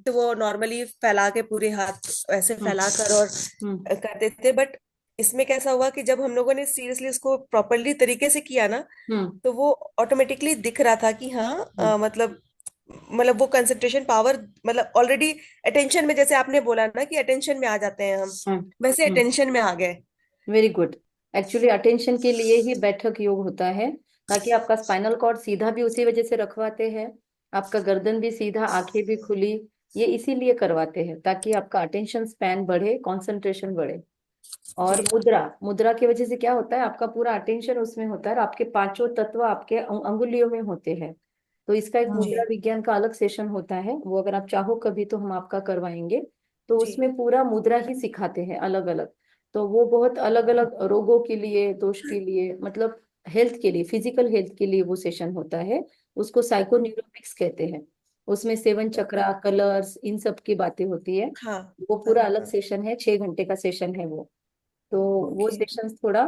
तो वो नॉर्मली फैला के पूरे हाथ ऐसे हम्म। फैला कर और हम्म। करते थे, बट इसमें कैसा हुआ कि जब हम लोगों ने सीरियसली उसको प्रॉपरली तरीके से किया ना, हम्म। तो वो ऑटोमेटिकली दिख रहा था कि हाँ, मतलब वो कंसंट्रेशन पावर, मतलब ऑलरेडी अटेंशन में, जैसे आपने बोला ना कि अटेंशन में आ जाते हैं हम, हम्म। वैसे हम्म। अटेंशन में आ गए। Very good. एक्चुअली अटेंशन के लिए ही बैठक योग होता है, ताकि आपका स्पाइनल कॉर्ड सीधा भी उसी वजह से रखवाते हैं, आपका गर्दन भी सीधा, आंखें भी खुली। ये इसीलिए करवाते हैं ताकि आपका अटेंशन स्पैन बढ़े, कंसंट्रेशन बढ़े। और जी। मुद्रा, मुद्रा की वजह से क्या होता है, आपका पूरा अटेंशन उसमें होता है और आपके पांचों तत्व आपके अंगुलियों में होते हैं। तो इसका एक जी। मुद्रा विज्ञान का अलग सेशन होता है, वो अगर आप चाहो कभी तो हम आपका करवाएंगे। तो जी। उसमें पूरा मुद्रा ही सिखाते हैं अलग अलग। तो वो बहुत अलग अलग रोगों के लिए, दोष के लिए, मतलब हेल्थ के लिए, फिजिकल हेल्थ के लिए वो सेशन होता है। उसको साइकोन्यूरोमिक्स कहते हैं। उसमें सेवन चक्रा, कलर्स, इन सब की बातें होती है। हाँ। वो हाँ। पूरा अलग हाँ। सेशन है, 6 घंटे का सेशन है वो। तो वो ओके। सेशंस थोड़ा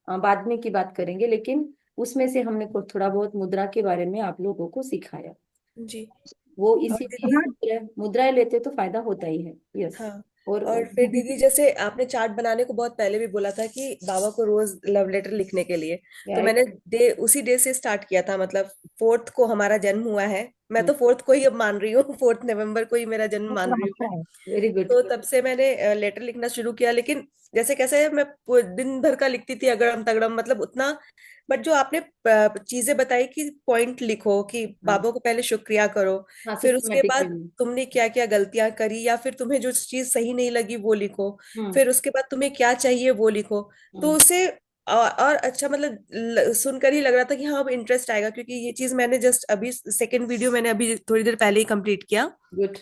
बाद में की बात करेंगे, लेकिन उसमें से हमने कुछ थोड़ा बहुत मुद्रा के बारे में आप लोगों को सिखाया। जी। वो और इसीलिए दीदी। मुद्राएं लेते तो फायदा होता ही है। यस। हाँ। और और फिर दीदी, जैसे आपने चार्ट बनाने को बहुत पहले भी बोला था कि बाबा को रोज लव लेटर लिखने के लिए, तो राइट। मैंने डे उसी डे से स्टार्ट किया था, मतलब 4th को हमारा जन्म हुआ है। मैं तो 4th को ही अब मान रही हूँ, 4th नवंबर को ही मेरा जन्म मान रही हूँ मैं। Very good. तो तब से मैंने लेटर लिखना शुरू किया, लेकिन जैसे कैसे मैं दिन भर का लिखती थी, अगड़म तगड़म, मतलब उतना। बट जो आपने चीजें बताई कि पॉइंट लिखो, कि हाँ। बाबा को पहले शुक्रिया करो, हाँ, फिर उसके सिस्टमेटिक वे बाद में। तुमने क्या क्या गलतियां करी, या फिर तुम्हें जो चीज सही नहीं लगी वो लिखो, हम्म। फिर उसके बाद तुम्हें क्या चाहिए वो लिखो। तो हम्म। उससे और अच्छा, मतलब सुनकर ही लग रहा था कि हाँ अब इंटरेस्ट आएगा, क्योंकि ये चीज मैंने जस्ट अभी सेकंड वीडियो मैंने अभी थोड़ी देर पहले ही कंप्लीट किया। गुड।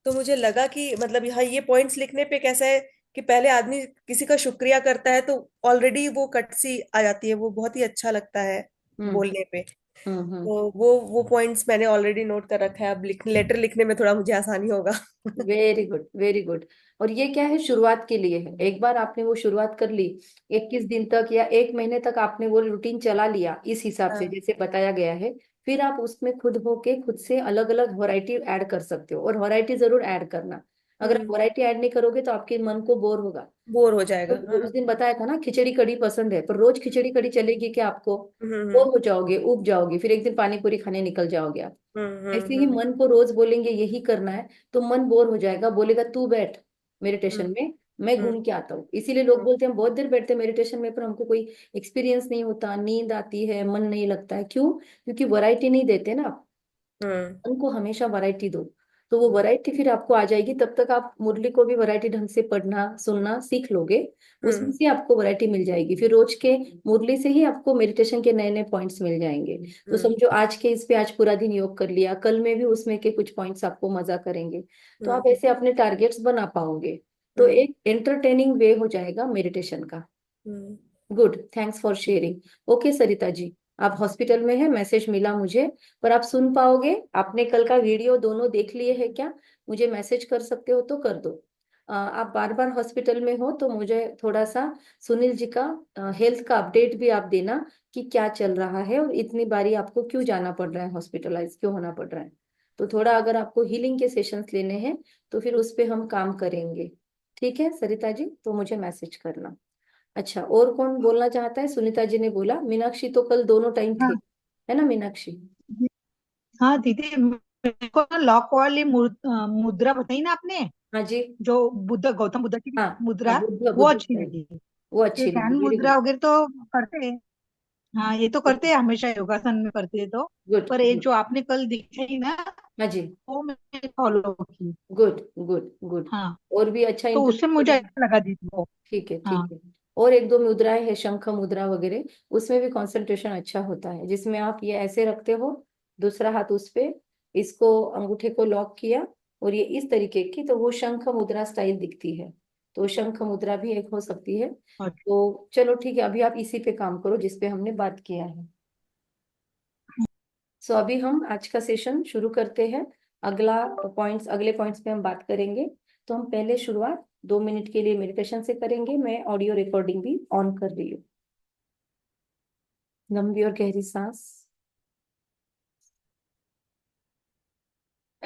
तो मुझे लगा कि मतलब हाँ, ये पॉइंट्स लिखने पे कैसा है कि पहले आदमी किसी का शुक्रिया करता है तो ऑलरेडी वो कट सी आ जाती है, वो बहुत ही अच्छा लगता है हम्म। बोलने पे। हम्म। तो वो पॉइंट्स मैंने ऑलरेडी नोट कर रखा है, अब लेटर लिखने में थोड़ा मुझे आसानी होगा। Very good, very good. और ये क्या है, शुरुआत के लिए है। एक बार आपने वो शुरुआत कर ली, 21 दिन तक या 1 महीने तक आपने वो रूटीन चला लिया इस हिसाब से हाँ। जैसे बताया गया है, फिर आप उसमें खुद होके खुद से अलग अलग वैरायटी ऐड कर सकते हो। और वैरायटी जरूर ऐड करना। अगर आप हम्म। वैरायटी ऐड नहीं करोगे तो आपके मन को बोर होगा। बोर हो तो जाएगा, हाँ। उस दिन बताया था ना, खिचड़ी कड़ी पसंद है, पर रोज खिचड़ी कड़ी चलेगी क्या आपको? बोर हम्म। हो जाओगे, उब जाओगे, फिर एक दिन पानी पूरी खाने निकल जाओगे आप। ऐसे ही हम्म। मन को रोज बोलेंगे यही करना है, तो मन बोर हो जाएगा, बोलेगा तू बैठ मेडिटेशन में, मैं हम्म। घूम के आता हूँ। इसीलिए लोग हम्म। बोलते हैं हम बहुत देर बैठते हैं मेडिटेशन में, पर हमको कोई एक्सपीरियंस नहीं होता, नींद आती है, मन नहीं लगता है। क्यों? क्योंकि वैरायटी नहीं देते ना आप। हम्म। उनको हमेशा वैरायटी दो, तो वो वैरायटी फिर आपको आ जाएगी। तब तक आप मुरली को भी वैरायटी ढंग से पढ़ना सुनना सीख लोगे, उसमें हम्म। से आपको वैरायटी मिल जाएगी। फिर रोज के मुरली से ही आपको मेडिटेशन के नए नए पॉइंट्स मिल जाएंगे। तो हम्म। समझो आज के इस पे आज पूरा दिन योग कर लिया, कल में भी उसमें के कुछ पॉइंट्स आपको मजा करेंगे। तो हम्म। आप ऐसे अपने टारगेट्स बना पाओगे। तो हम्म। एक एंटरटेनिंग वे हो जाएगा मेडिटेशन का। Hmm. Good, thanks for sharing. Okay Sarita ji, आप हॉस्पिटल में हैं, मैसेज मिला मुझे, पर आप सुन पाओगे? आपने कल का वीडियो दोनों देख लिए है क्या? मुझे मैसेज कर सकते हो तो कर दो। आप बार बार हॉस्पिटल में हो तो मुझे थोड़ा सा सुनील जी का हेल्थ का अपडेट भी आप देना, कि क्या चल रहा है और इतनी बारी आपको क्यों जाना पड़ रहा है, हॉस्पिटलाइज क्यों होना पड़ रहा है। तो थोड़ा अगर आपको हीलिंग के सेशंस लेने हैं तो फिर उस पे हम काम करेंगे। ठीक है सरिता जी, तो मुझे मैसेज करना। अच्छा, और कौन बोलना चाहता है? सुनीता जी ने बोला। मीनाक्षी तो कल दोनों टाइम थे, हाँ। है ना मीनाक्षी? हाँ दीदी, मेरे को ना लॉक वाली मुद्रा बताई ना आपने, हाँ जी। जो गौतम बुद्ध की हाँ। हाँ, मुद्रा, बुद्ध वो बुद्ध अच्छी स्टाइल। लगी। वो ये अच्छी ध्यान लगी, वेरी मुद्रा गुड। वगैरह तो करते हैं। हाँ, ये तो करते हैं हमेशा, योगासन में करते हैं तो। गुड पर एक गुड। जो आपने कल दिखाई ना, हाँ जी। वो मैंने फॉलो की। Good good good. हाँ, और भी अच्छा तो उससे मुझे इंटरेस्ट। अच्छा लगा दीदी वो। ठीक है, ठीक हाँ। है। और एक दो मुद्राएं है, शंख मुद्रा वगैरह, उसमें भी कंसंट्रेशन अच्छा होता है, जिसमें आप ये ऐसे रखते हो, दूसरा हाथ उस पे, इसको अंगूठे को लॉक किया, और ये इस तरीके की, तो वो शंख मुद्रा स्टाइल दिखती है। तो शंख मुद्रा भी एक हो सकती है। अच्छा। तो चलो ठीक है, अभी आप इसी पे काम करो जिस पे हमने बात किया है। सो अभी हम आज का सेशन शुरू करते हैं। अगले पॉइंट्स पे हम बात करेंगे। तो हम पहले शुरुआत 2 मिनट के लिए मेडिटेशन से करेंगे। मैं ऑडियो रिकॉर्डिंग भी ऑन कर रही हूँ। लंबी और गहरी सांस।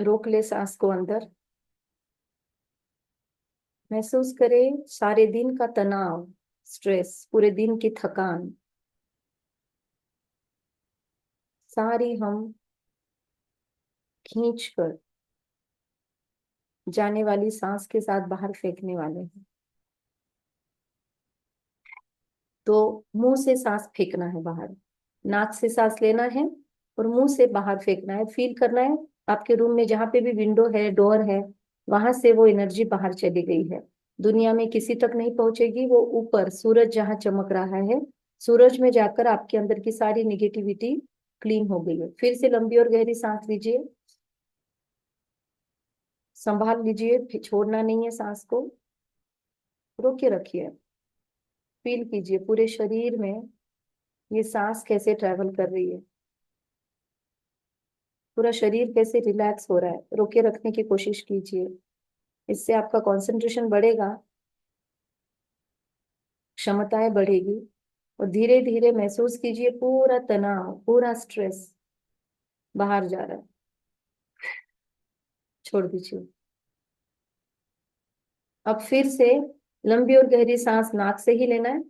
रोक ले सांस को अंदर। महसूस करें सारे दिन का तनाव, स्ट्रेस, पूरे दिन की थकान सारी हम खींच कर जाने वाली सांस के साथ बाहर फेंकने वाले हैं। तो मुंह से सांस फेंकना है बाहर, नाक से सांस लेना है और मुंह से बाहर फेंकना है। फील करना है आपके रूम में जहां पे भी विंडो है, डोर है, वहां से वो एनर्जी बाहर चली गई है, दुनिया में किसी तक नहीं पहुंचेगी। वो ऊपर सूरज जहां चमक रहा है, सूरज में जाकर आपके अंदर की सारी निगेटिविटी क्लीन हो गई है। फिर से लंबी और गहरी सांस लीजिए, संभाल लीजिए, फिर छोड़ना नहीं है सांस को, रोके रखिए। फील कीजिए पूरे शरीर में ये सांस कैसे ट्रैवल कर रही है, पूरा शरीर कैसे रिलैक्स हो रहा है। रोके रखने की कोशिश कीजिए, इससे आपका कंसंट्रेशन बढ़ेगा, क्षमताएं बढ़ेगी। और धीरे धीरे महसूस कीजिए पूरा तनाव, पूरा स्ट्रेस बाहर जा रहा है। छोड़ दीजिए। अब फिर से लंबी और गहरी सांस नाक से ही लेना है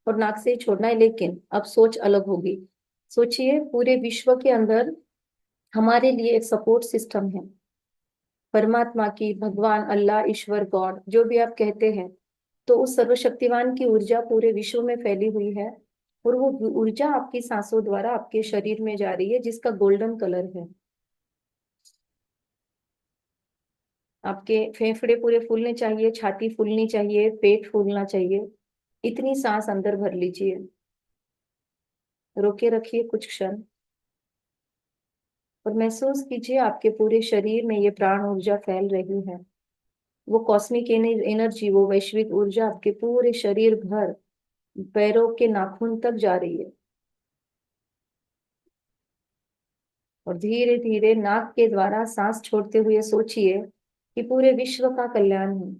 और नाक से ही छोड़ना है, लेकिन अब सोच अलग होगी। सोचिए पूरे विश्व के अंदर हमारे लिए एक सपोर्ट सिस्टम है, परमात्मा की, भगवान, अल्लाह, ईश्वर, गॉड, जो भी आप कहते हैं। तो उस सर्वशक्तिवान की ऊर्जा पूरे विश्व में फैली हुई है और वो ऊर्जा आपकी सांसों द्वारा आपके शरीर में जा रही है, जिसका गोल्डन कलर है। आपके फेफड़े पूरे फूलने चाहिए, छाती फूलनी चाहिए, पेट फूलना चाहिए। इतनी सांस अंदर भर लीजिए, रोके रखिए कुछ क्षण और महसूस कीजिए आपके पूरे शरीर में ये प्राण ऊर्जा फैल रही है। वो कॉस्मिक एनर्जी, वो वैश्विक ऊर्जा आपके पूरे शरीर भर, पैरों के नाखून तक जा रही है। और धीरे धीरे नाक के द्वारा सांस छोड़ते हुए सोचिए कि पूरे विश्व का कल्याण है।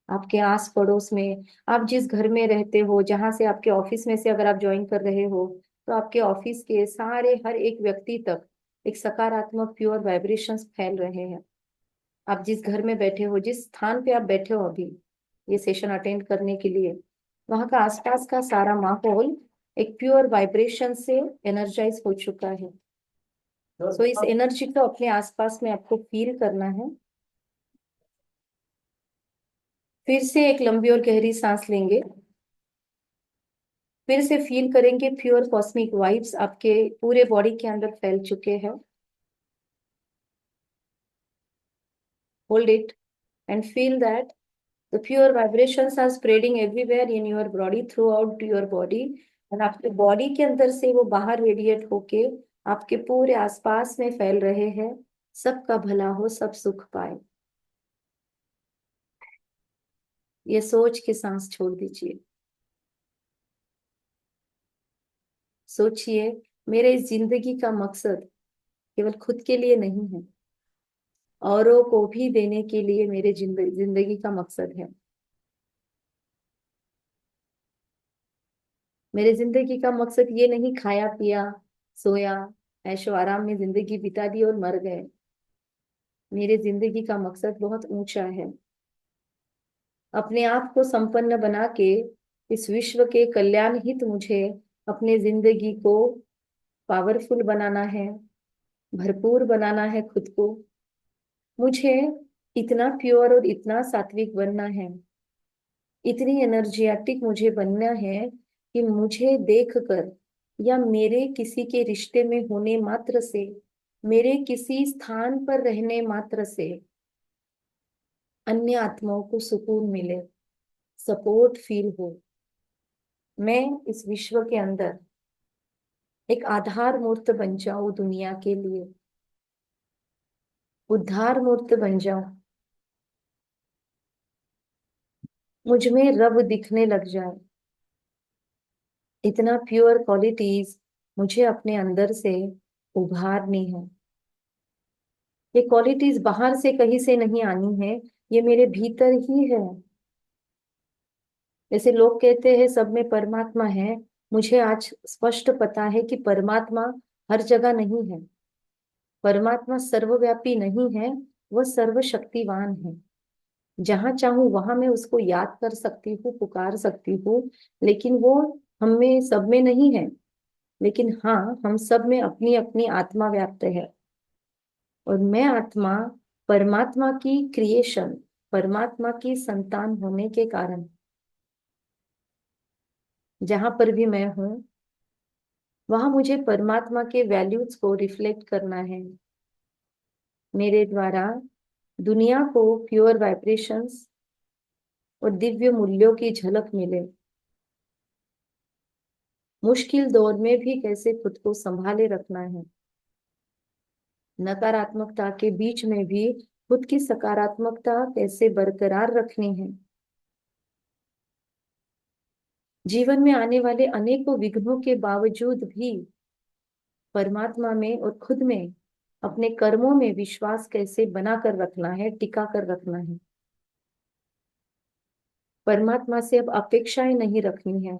आपके आस पड़ोस में, आप जिस घर में रहते हो, जहां से आपके ऑफिस में से अगर आप ज्वाइन कर रहे हो, तो आपके ऑफिस के सारे हर एक व्यक्ति तक एक सकारात्मक प्योर वाइब्रेशंस फैल रहे हैं। आप जिस घर में बैठे हो, जिस स्थान पे आप बैठे हो अभी ये सेशन अटेंड करने के लिए, वहां का आसपास का सारा माहौल एक प्योर वाइब्रेशन से एनर्जाइज हो चुका है। सो इस एनर्जी को अपने आसपास में आपको फील करना है। फिर से एक लंबी और गहरी सांस लेंगे, फिर से फील करेंगे प्योर कॉस्मिक वाइब्स आपके पूरे बॉडी के अंदर फैल चुके हैं। Hold it and feel that the pure vibrations are spreading everywhere in your body, throughout your body, और आपके बॉडी के अंदर से वो बाहर रेडिएट होके आपके पूरे आसपास में फैल रहे हैं। सबका भला हो, सब सुख पाए, ये सोच के सांस छोड़ दीजिए। सोचिए मेरे इस जिंदगी का मकसद केवल खुद के लिए नहीं है, औरों को भी देने के लिए मेरे जिंदगी का मकसद है। मेरे जिंदगी का मकसद ये नहीं खाया पिया सोया ऐशो आराम में जिंदगी बिता दी और मर गए। मेरे जिंदगी का मकसद बहुत ऊंचा है, अपने आप को संपन्न बना के इस विश्व के कल्याण हित मुझे अपने जिंदगी को पावरफुल बनाना है, भरपूर बनाना है खुद को। मुझे इतना प्योर और इतना सात्विक बनना है, इतनी एनर्जेटिक मुझे बनना है कि मुझे देखकर या मेरे किसी के रिश्ते में होने मात्र से, मेरे किसी स्थान पर रहने मात्र से अन्य आत्माओं को सुकून मिले, सपोर्ट फील हो। मैं इस विश्व के अंदर एक आधार मूर्त बन जाऊं, दुनिया के लिए उद्धार मूर्त बन जाऊं, मुझ में रब दिखने लग जाए। इतना प्योर क्वालिटीज मुझे अपने अंदर से उभारनी है। ये क्वालिटीज बाहर से कहीं से नहीं आनी है, ये मेरे भीतर ही है। जैसे लोग कहते हैं सब में परमात्मा है, मुझे आज स्पष्ट पता है कि परमात्मा हर जगह नहीं है। परमात्मा सर्वव्यापी नहीं है, वह सर्वशक्तिवान है। जहां चाहूं वहां मैं उसको याद कर सकती हूँ, पुकार सकती हूँ, लेकिन वो हम में सब में नहीं है। लेकिन हाँ, हम सब में अपनी अपनी आत्मा व्याप्त है। और मैं आत्मा परमात्मा की क्रिएशन, परमात्मा की संतान होने के कारण जहां पर भी मैं हूं, वहां मुझे परमात्मा के वैल्यूज को रिफ्लेक्ट करना है। मेरे द्वारा दुनिया को प्योर वाइब्रेशंस और दिव्य मूल्यों की झलक मिले। मुश्किल दौर में भी कैसे खुद को संभाले रखना है, नकारात्मकता के बीच में भी खुद की सकारात्मकता कैसे बरकरार रखनी है। जीवन में आने वाले अनेकों विघ्नों के बावजूद भी परमात्मा में और खुद में, अपने कर्मों में विश्वास कैसे बना कर रखना है, टिका कर रखना है। परमात्मा से अब अपेक्षाएं नहीं रखनी है,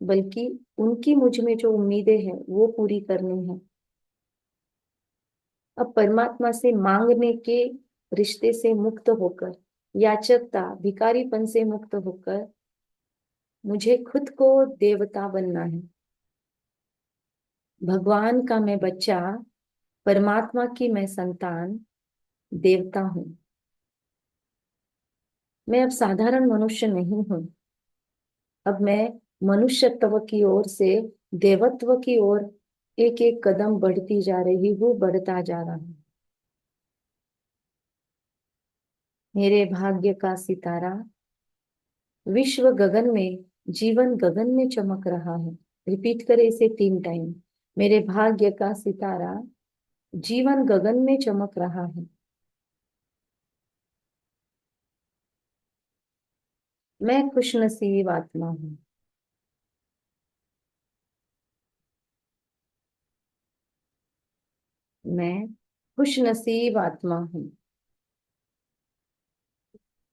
बल्कि उनकी मुझ में जो उम्मीदें हैं वो पूरी करनी है। अब परमात्मा से मांगने के रिश्ते से मुक्त होकर, याचकता भिखारीपन से मुक्त होकर मुझे खुद को देवता बनना है। भगवान का मैं बच्चा, परमात्मा की मैं संतान, देवता हूं। मैं अब साधारण मनुष्य नहीं हूं। अब मैं मनुष्यत्व की ओर से देवत्व की ओर एक एक कदम बढ़ती जा रही हूँ, बढ़ता जा रहा हूँ। मेरे भाग्य का सितारा विश्व गगन में, जीवन गगन में चमक रहा है। रिपीट करें इसे 3 टाइम। मेरे भाग्य का सितारा जीवन गगन में चमक रहा है। मैं खुशनसीब आत्मा हूँ। मैं खुशनसीब आत्मा हूँ।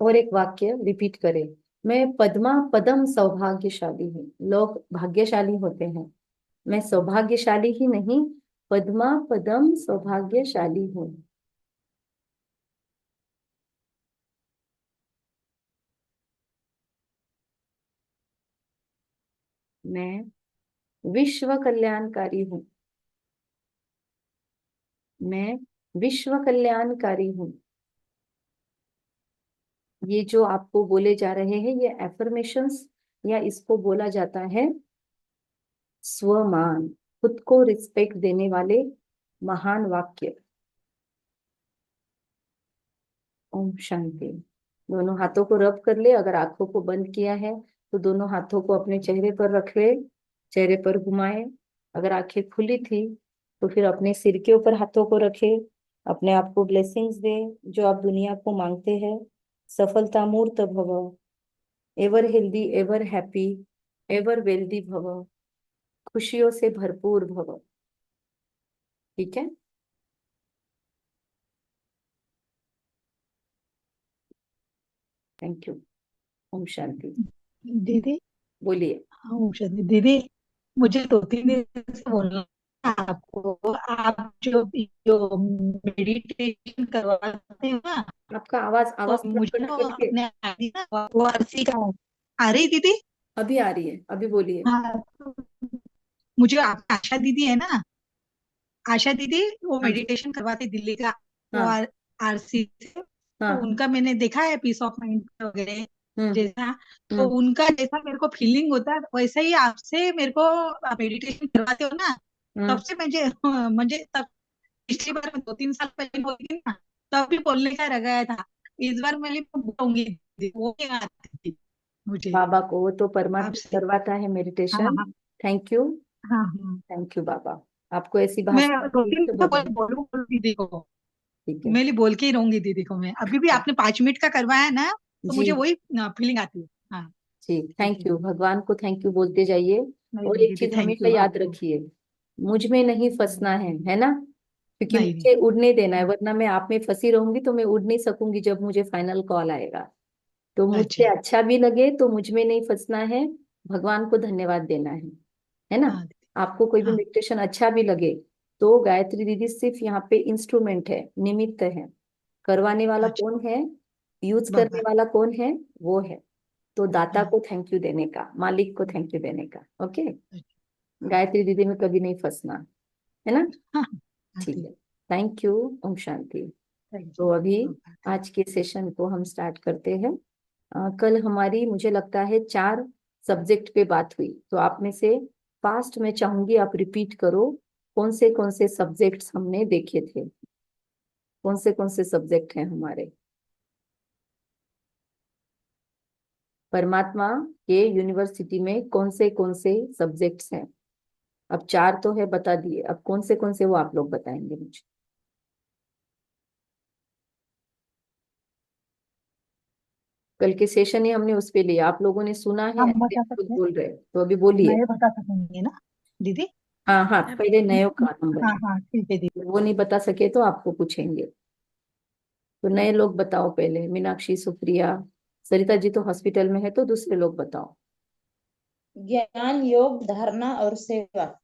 और एक वाक्य रिपीट करें। मैं पद्मा पदम सौभाग्यशाली हूँ। लोग भाग्यशाली होते हैं, मैं सौभाग्यशाली ही नहीं, पद्मा पदम सौभाग्यशाली हूँ। मैं विश्व कल्याणकारी हूँ। मैं विश्व कल्याणकारी हूँ। ये जो आपको बोले जा रहे हैं ये एफर्मेशंस, या इसको बोला जाता है स्वमान, खुद को रिस्पेक्ट देने वाले महान वाक्य। ओम शांति। दोनों हाथों को रब कर ले। अगर आंखों को बंद किया है तो दोनों हाथों को अपने चेहरे पर रख ले, चेहरे पर घुमाए। अगर आंखें खुली थी तो फिर अपने सिर के ऊपर हाथों को रखे। अपने आप को ब्लेसिंग्स दे जो आप दुनिया को मांगते हैं। सफलता मूर्त भव, ever healthy, ever happy, ever wealthy भव, खुशियों से भरपूर भव। ठीक है। Thank you. ओम शांति। दीदी। बोलिए। हाँ उषा दीदी, मुझे 2-3 दिन से बोलना है आपको। आप जो मेडिटेशन करवाते हैं ना, आपका आवाज तो आवाज थोड़ा मुझे कट ना कट के। अपने आदि ना वो अर्सी का आ रही दीदी। अभी आ रही है, अभी बोलिए। हाँ तो मुझे आप आशा दीदी है ना, आशा दीदी वो हाँ जी। मेडिटेशन करवाते दिल्ली का, वो हाँ आरसी से। तो हाँ। उनका मैंने देखा है पीस ऑफ माइंड वगैरह हम्म जैसा। तो हम्म उनका जैसा मेरे को फीलिंग होता है वैसा ही आपसे मेरे को मेडिटेशन करवाते हो ना, तब हम्म। से मुझे तब पिछली बार मैं 2-3 साल पहले बोली थी ना, तब भी बोलने का रह गया था। इस बार मैं बोलूंगी दीदी, वो नहीं आती थी मुझे बाबा को वो तो परमात्मा आपसे। करवाता है हाँ मेडिटेशन। हाँ थैंक यू। हाँ हाँ। थैंक यू बाबा। आपको ऐसी मैं भाषा दो आती है तीन तो तो बहुत बहुत बोलूँ दीदी को, ठीक है। मैं बोल के ही रहूंगी दीदी को। मैं अभी भी आपने 5 मिनट का करवाया है ना, तो जी मुझे वही फीलिंग आती है। हाँ जी, ठीक थैंक है। यू। भगवान को थैंक यू बोलते जाइए। नहीं और नहीं एक दीदी, चीज थैंक हमेशा यू याद आपको। रखिए, मुझ में नहीं फंसना है ना। क्योंकि नहीं नहीं। मुझे उड़ने देना है, हाँ, वरना मैं आप में फंसी रहूंगी तो मैं उड़ नहीं सकूंगी जब मुझे फाइनल कॉल आएगा। तो मुझसे अच्छा। अच्छा भी लगे तो मुझ में नहीं फंसना है, भगवान को धन्यवाद देना है ना। हाँ दीदी। आपको कोई भी हाँ मेडिटेशन अच्छा भी लगे तो गायत्री दीदी सिर्फ यहाँ पे इंस्ट्रूमेंट है, निमित्त है। करवाने वाला अच्छा। कौन है, यूज करने बाबा। वाला कौन है, वो है। तो दाता हाँ। को थैंक यू देने का, मालिक को थैंक यू देने का। ओके, अच्छा। हाँ। गायत्री दीदी में कभी नहीं फंसना, है ना। हाँ। हाँ ठीक ठीक। है, थैंक यू। ओम शांति। थैंक तो अभी यू बाबा। आज के सेशन को हम स्टार्ट करते हैं। कल हमारी मुझे लगता है 4 सब्जेक्ट पे बात हुई, तो आप में से फास्ट मैं चाहूंगी आप रिपीट करो कौन से सब्जेक्ट्स हमने देखे थे, कौन से सब्जेक्ट हैं हमारे। परमात्मा के यूनिवर्सिटी में कौन से सब्जेक्ट्स हैं। अब 4 तो है बता दिए, अब कौन से वो आप लोग बताएंगे मुझे। कल के सेशन ही हमने उस पे लिया, आप लोगों ने सुना है, हम ऐसे बता आप लोग सकते हैं। बोल रहे हैं, तो अभी बोलिए। नए बता सकेंगे ना दीदी? हाँ हाँ, पहले नयो का नंबर हाँ है, हाँ ठीक है दीदी। वो नहीं बता सके तो आपको पूछेंगे। तो नए लोग बताओ पहले, मीनाक्षी, सुप्रिया, सरिता जी तो हॉस्पिटल में है, तो दूसरे लोग बताओ। ज्ञान योग धारणा और सेवा।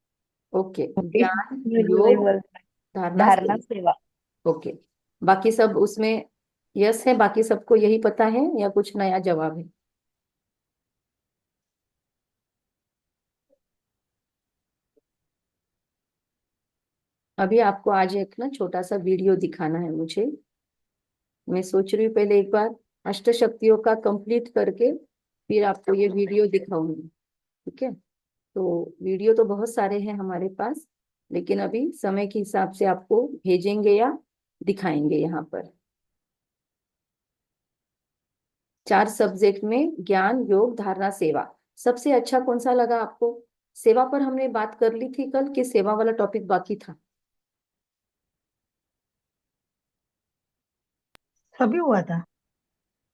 ओके, ओके, ज्ञान वही योग बोल। धारणा धारणा से। सेवा। ओके, बाकी सब उसमें यस है, बाकी सबको यही पता है या कुछ नया जवाब है। अभी आपको आज एक ना छोटा सा वीडियो दिखाना है मुझे। मैं सोच रही हूँ पहले एक बार अष्ट शक्तियों का कंप्लीट करके फिर आपको ये वीडियो दिखाऊंगी। ठीक है, तो वीडियो तो बहुत सारे हैं हमारे पास, लेकिन अभी समय के हिसाब से आपको भेजेंगे या दिखाएंगे यहाँ पर। 4 सब्जेक्ट में ज्ञान योग धारणा सेवा, सबसे अच्छा कौन सा लगा आपको। सेवा पर हमने बात कर ली थी कल, कि सेवा वाला टॉपिक बाकी था। सभी हुआ था।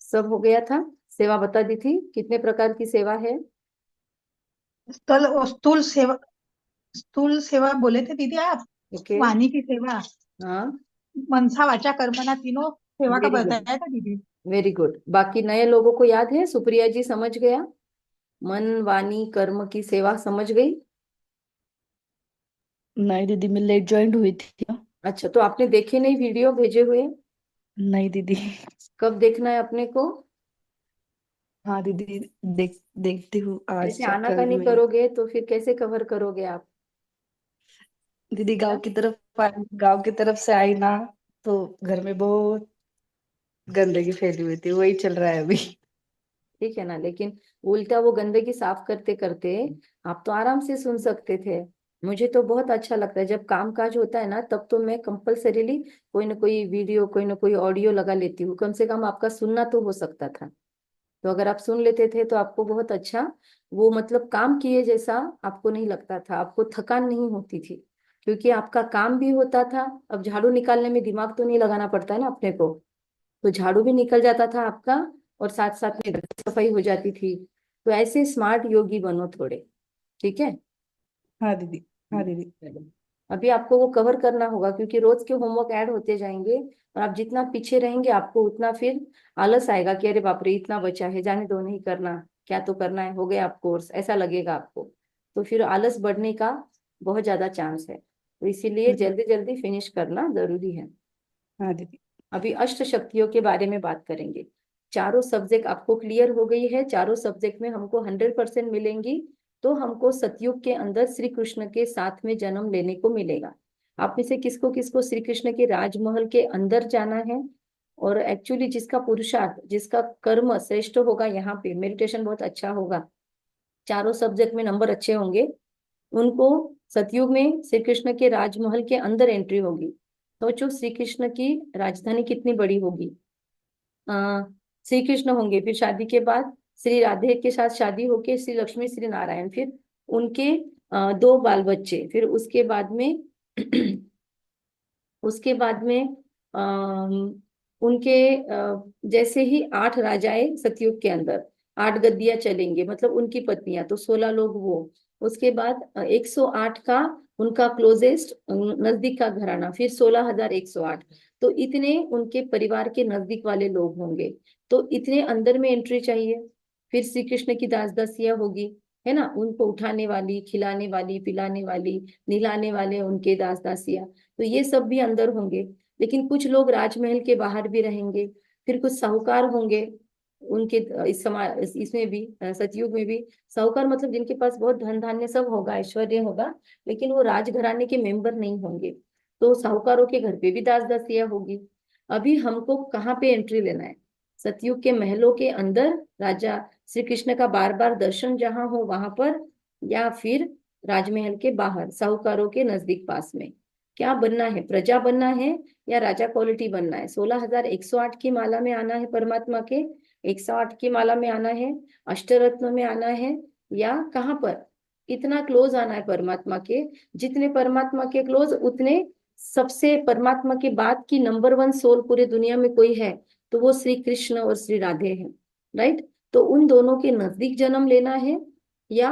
सब हो गया था, सेवा बता दी थी कितने प्रकार की सेवा है। स्थूल सेवा बोले थे दीदी आप। ओके, वाणी की सेवा, हाँ, मनसा वाचा कर्मणा, तीनों सेवा का वेरी गुड, बताया था दीदी। Very good. बाकी नए लोगों को याद है, सुप्रिया जी समझ गया, मन वाणी कर्म की सेवा समझ गई। नहीं दीदी, मैं लेट ज्वाइन हुई थी ना। अच्छा, तो आपने देखे नहीं वीडियो भेजे हुए। नहीं दीदी। कब देखना है अपने को। हाँ दीदी, देखती हूँ आज ऐसे कल आनाकानी में। करोगे तो फिर कैसे कवर करोगे आप, दीदी है ना। गांव की तरफ से आई ना, तो घर में बहुत गंदगी फैली हुई थी, वही चल रहा है अभी। ठीक है ना, लेकिन उल्टा वो गंदगी साफ करते करते आप तो आराम से सुन सकते थे। मुझे तो बहुत अच्छा लगता है जब काम काज होता है ना, तब तो मैं कंपलसरीली कोई ना कोई वीडियो, कोई ना कोई ऑडियो लगा लेती हूँ, कम से कम आपका सुनना तो हो सकता था। तो अगर आप सुन लेते थे तो आपको बहुत अच्छा, वो मतलब काम किए जैसा आपको नहीं लगता था, आपको थकान नहीं होती थी, क्योंकि आपका काम भी होता था। अब झाड़ू निकालने में दिमाग तो नहीं लगाना पड़ता है ना अपने को, तो झाड़ू भी निकल जाता था आपका, और साथ साथ में घर की सफाई हो जाती थी। तो ऐसे स्मार्ट योगी बनो थोड़े, ठीक है। हाँ दीदी। हाँ दीदी। अभी आपको वो कवर करना होगा, क्योंकि रोज के होमवर्क ऐड होते जाएंगे, और आप जितना पीछे रहेंगे आपको उतना फिर आलस आएगा कि अरे बाप रे इतना बचा है, जाने दो, नहीं करना, क्या तो करना है, हो गया आप कोर्स, ऐसा लगेगा आपको। तो फिर आलस बढ़ने का बहुत ज्यादा चांस है, तो इसीलिए जल्दी जल्दी फिनिश करना जरूरी है। हाँ दीदी। अभी अष्ट शक्तियों के बारे में बात करेंगे। चारों सब्जेक्ट आपको क्लियर हो गई है, चारों सब्जेक्ट में हमको 100% मिलेंगी। तो हमको सतयुग के अंदर श्री कृष्ण के साथ में जन्म लेने को मिलेगा। आप में से किसको किसको श्री कृष्ण के राजमहल के अंदर जाना है, और एक्चुअली जिसका पुरुषार्थ, जिसका कर्म श्रेष्ठ होगा, यहाँ पे मेडिटेशन बहुत अच्छा होगा, चारों सब्जेक्ट में नंबर अच्छे होंगे, उनको सतयुग में श्री कृष्ण के राजमहल के अंदर एंट्री होगी। सोचो श्री कृष्ण की राजधानी कितनी बड़ी होगी। आ, श्री कृष्ण होंगे, फिर शादी के बाद श्री राधे के साथ शादी होके श्री लक्ष्मी श्री नारायण, फिर उनके 2 बाल बच्चे, फिर उसके बाद में उसके बाद में उनके जैसे ही 8 राजाएं सतयुग के अंदर, 8 गद्दियां चलेंगे, मतलब उनकी पत्नियां, तो 16 लोग वो। उसके बाद 108 का उनका क्लोजेस्ट नजदीक का घराना, फिर 16,108। तो इतने उनके परिवार के नजदीक वाले लोग होंगे, तो इतने अंदर में एंट्री चाहिए। फिर श्री कृष्ण की दास दासियां होगी, है ना, उनको उठाने वाली, खिलाने वाली, पिलाने वाली, नहलाने वाले उनके दास दासियां, तो ये सब भी अंदर होंगे। लेकिन कुछ लोग राजमहल के बाहर भी रहेंगे। फिर कुछ साहूकार होंगे उनके इस समाज इसमें भी सतयुग में भी साहूकार मतलब जिनके पास बहुत धन धान्य सब होगा, ऐश्वर्य होगा, लेकिन वो राजघराने के मेंबर नहीं होंगे। तो साहूकारों के घर पे भी दास दासियां होगी। अभी हमको कहाँ पे एंट्री लेना है? सतयुग के महलों के अंदर राजा श्री कृष्ण का बार बार दर्शन जहां हो वहां पर, या फिर राजमहल के बाहर साहूकारों के नजदीक पास में? क्या बनना है? प्रजा बनना है या राजा क्वालिटी बनना है? 16,108 की माला में आना है परमात्मा के, 108 की माला में आना है, अष्टरत्न में आना है, या कहाँ पर? कितना क्लोज आना है परमात्मा के? जितने परमात्मा के क्लोज उतने सबसे परमात्मा के बाद की नंबर 1 सोल पूरे दुनिया में कोई है तो वो श्री कृष्ण और श्री राधे हैं, राइट? तो उन दोनों के नजदीक जन्म लेना है या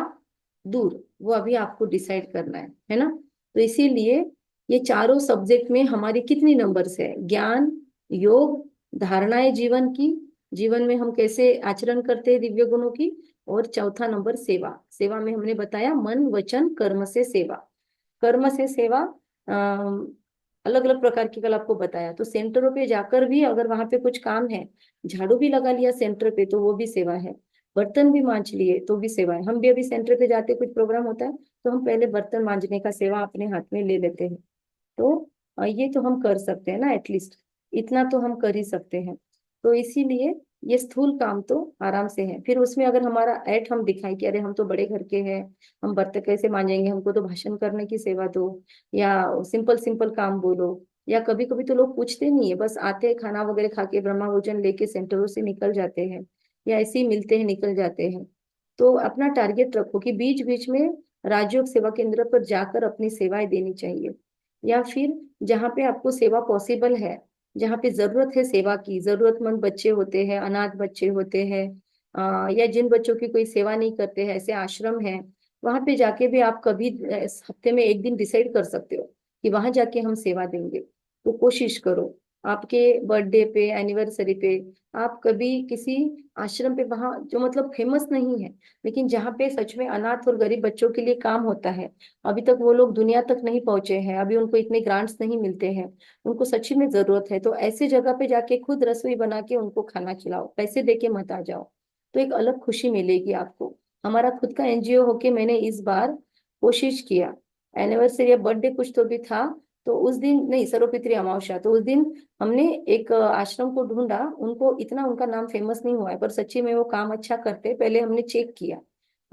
दूर, वो अभी आपको डिसाइड करना है ना? तो इसीलिए ये चारों सब्जेक्ट में हमारी कितनी नंबर्स है? ज्ञान, योग, धारणाएं जीवन की, जीवन में हम कैसे आचरण करते हैं दिव्य गुणों की, और चौथा नंबर सेवा। सेवा में हमने बताया मन वचन कर्म से सेवा। कर्म से सेवा अलग अलग प्रकार की कल आपको बताया। तो सेंटरों पे जाकर भी अगर वहां पे कुछ काम है, झाड़ू भी लगा लिया सेंटर पे तो वो भी सेवा है, बर्तन भी मांज लिए तो भी सेवा है। हम भी अभी सेंटर पे जाते कुछ प्रोग्राम होता है तो हम पहले बर्तन मांजने का सेवा अपने हाथ में ले लेते हैं। तो ये तो हम कर सकते हैं ना, एटलीस्ट इतना तो हम कर ही सकते हैं। तो इसीलिए ये स्थूल काम तो आराम से है। फिर उसमें अगर हमारा ऐट हम दिखाएं कि अरे हम तो बड़े घर के हैं, हम बर्तन कैसे मांजेंगे, हमको तो भाषण करने की सेवा दो, या सिंपल सिंपल काम बोलो, या कभी कभी तो लोग पूछते नहीं है, बस आते हैं खाना वगैरह खा के ब्रह्मा भोजन लेके सेंटरों से निकल जाते हैं, या ऐसे ही मिलते हैं निकल जाते हैं। तो अपना टारगेट रखो कि बीच बीच में राजयोग सेवा केंद्र पर जाकर अपनी सेवाएं देनी चाहिए। या फिर जहाँ पे आपको सेवा पॉसिबल है, जहाँ पे जरूरत है सेवा की, जरूरतमंद बच्चे होते हैं, अनाथ बच्चे होते हैं, या जिन बच्चों की कोई सेवा नहीं करते हैं, ऐसे आश्रम है, वहां पे जाके भी आप कभी हफ्ते में एक दिन डिसाइड कर सकते हो कि वहां जाके हम सेवा देंगे। तो कोशिश करो आपके बर्थडे पे, एनिवर्सरी पे, आप कभी किसी आश्रम पे, वहां जो मतलब फेमस नहीं है लेकिन जहाँ पे सच में अनाथ और गरीब बच्चों के लिए काम होता है, अभी तक वो लोग दुनिया तक नहीं पहुंचे हैं, अभी उनको इतने ग्रांट्स नहीं मिलते हैं, उनको सच्ची में जरूरत है, तो ऐसे जगह पे जाके खुद रसोई बना के उनको खाना खिलाओ, पैसे दे के मत आ जाओ। तो एक अलग खुशी मिलेगी आपको। हमारा खुद का एनजीओ होके मैंने इस बार कोशिश किया, एनिवर्सरी या बर्थडे कुछ तो भी था, तो उस दिन नहीं, सर्वपितृ अमावस्या, तो उस दिन हमने एक आश्रम को ढूंढा, उनको इतना उनका नाम फेमस नहीं हुआ है पर सच्ची में वो काम अच्छा करते, पहले हमने चेक किया,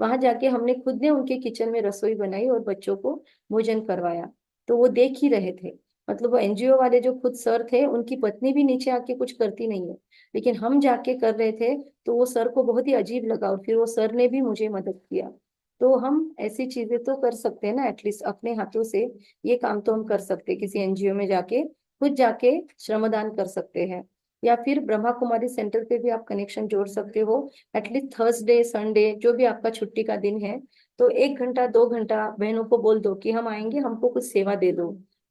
वहां जाके हमने खुद ने उनके किचन में रसोई बनाई और बच्चों को भोजन करवाया। तो वो देख ही रहे थे, मतलब वो एनजीओ वाले जो खुद सर थे उनकी पत्नी भी नीचे आके कुछ करती नहीं है, लेकिन हम जाके कर रहे थे तो वो सर को बहुत ही अजीब लगा और फिर वो सर ने भी मुझे मदद किया। तो हम ऐसी चीजें तो कर सकते हैं ना, एटलीस्ट अपने हाथों से ये काम तो हम कर सकते हैं, किसी एनजीओ में जाके खुद जाके श्रमदान कर सकते हैं। या फिर ब्रह्मा कुमारी सेंटर पे भी आप कनेक्शन जोड़ सकते हो, एटलीस्ट थर्सडे संडे जो भी आपका छुट्टी का दिन है, तो 1 घंटा 2 घंटा बहनों को बोल दो कि हम आएंगे, हमको कुछ सेवा दे दो,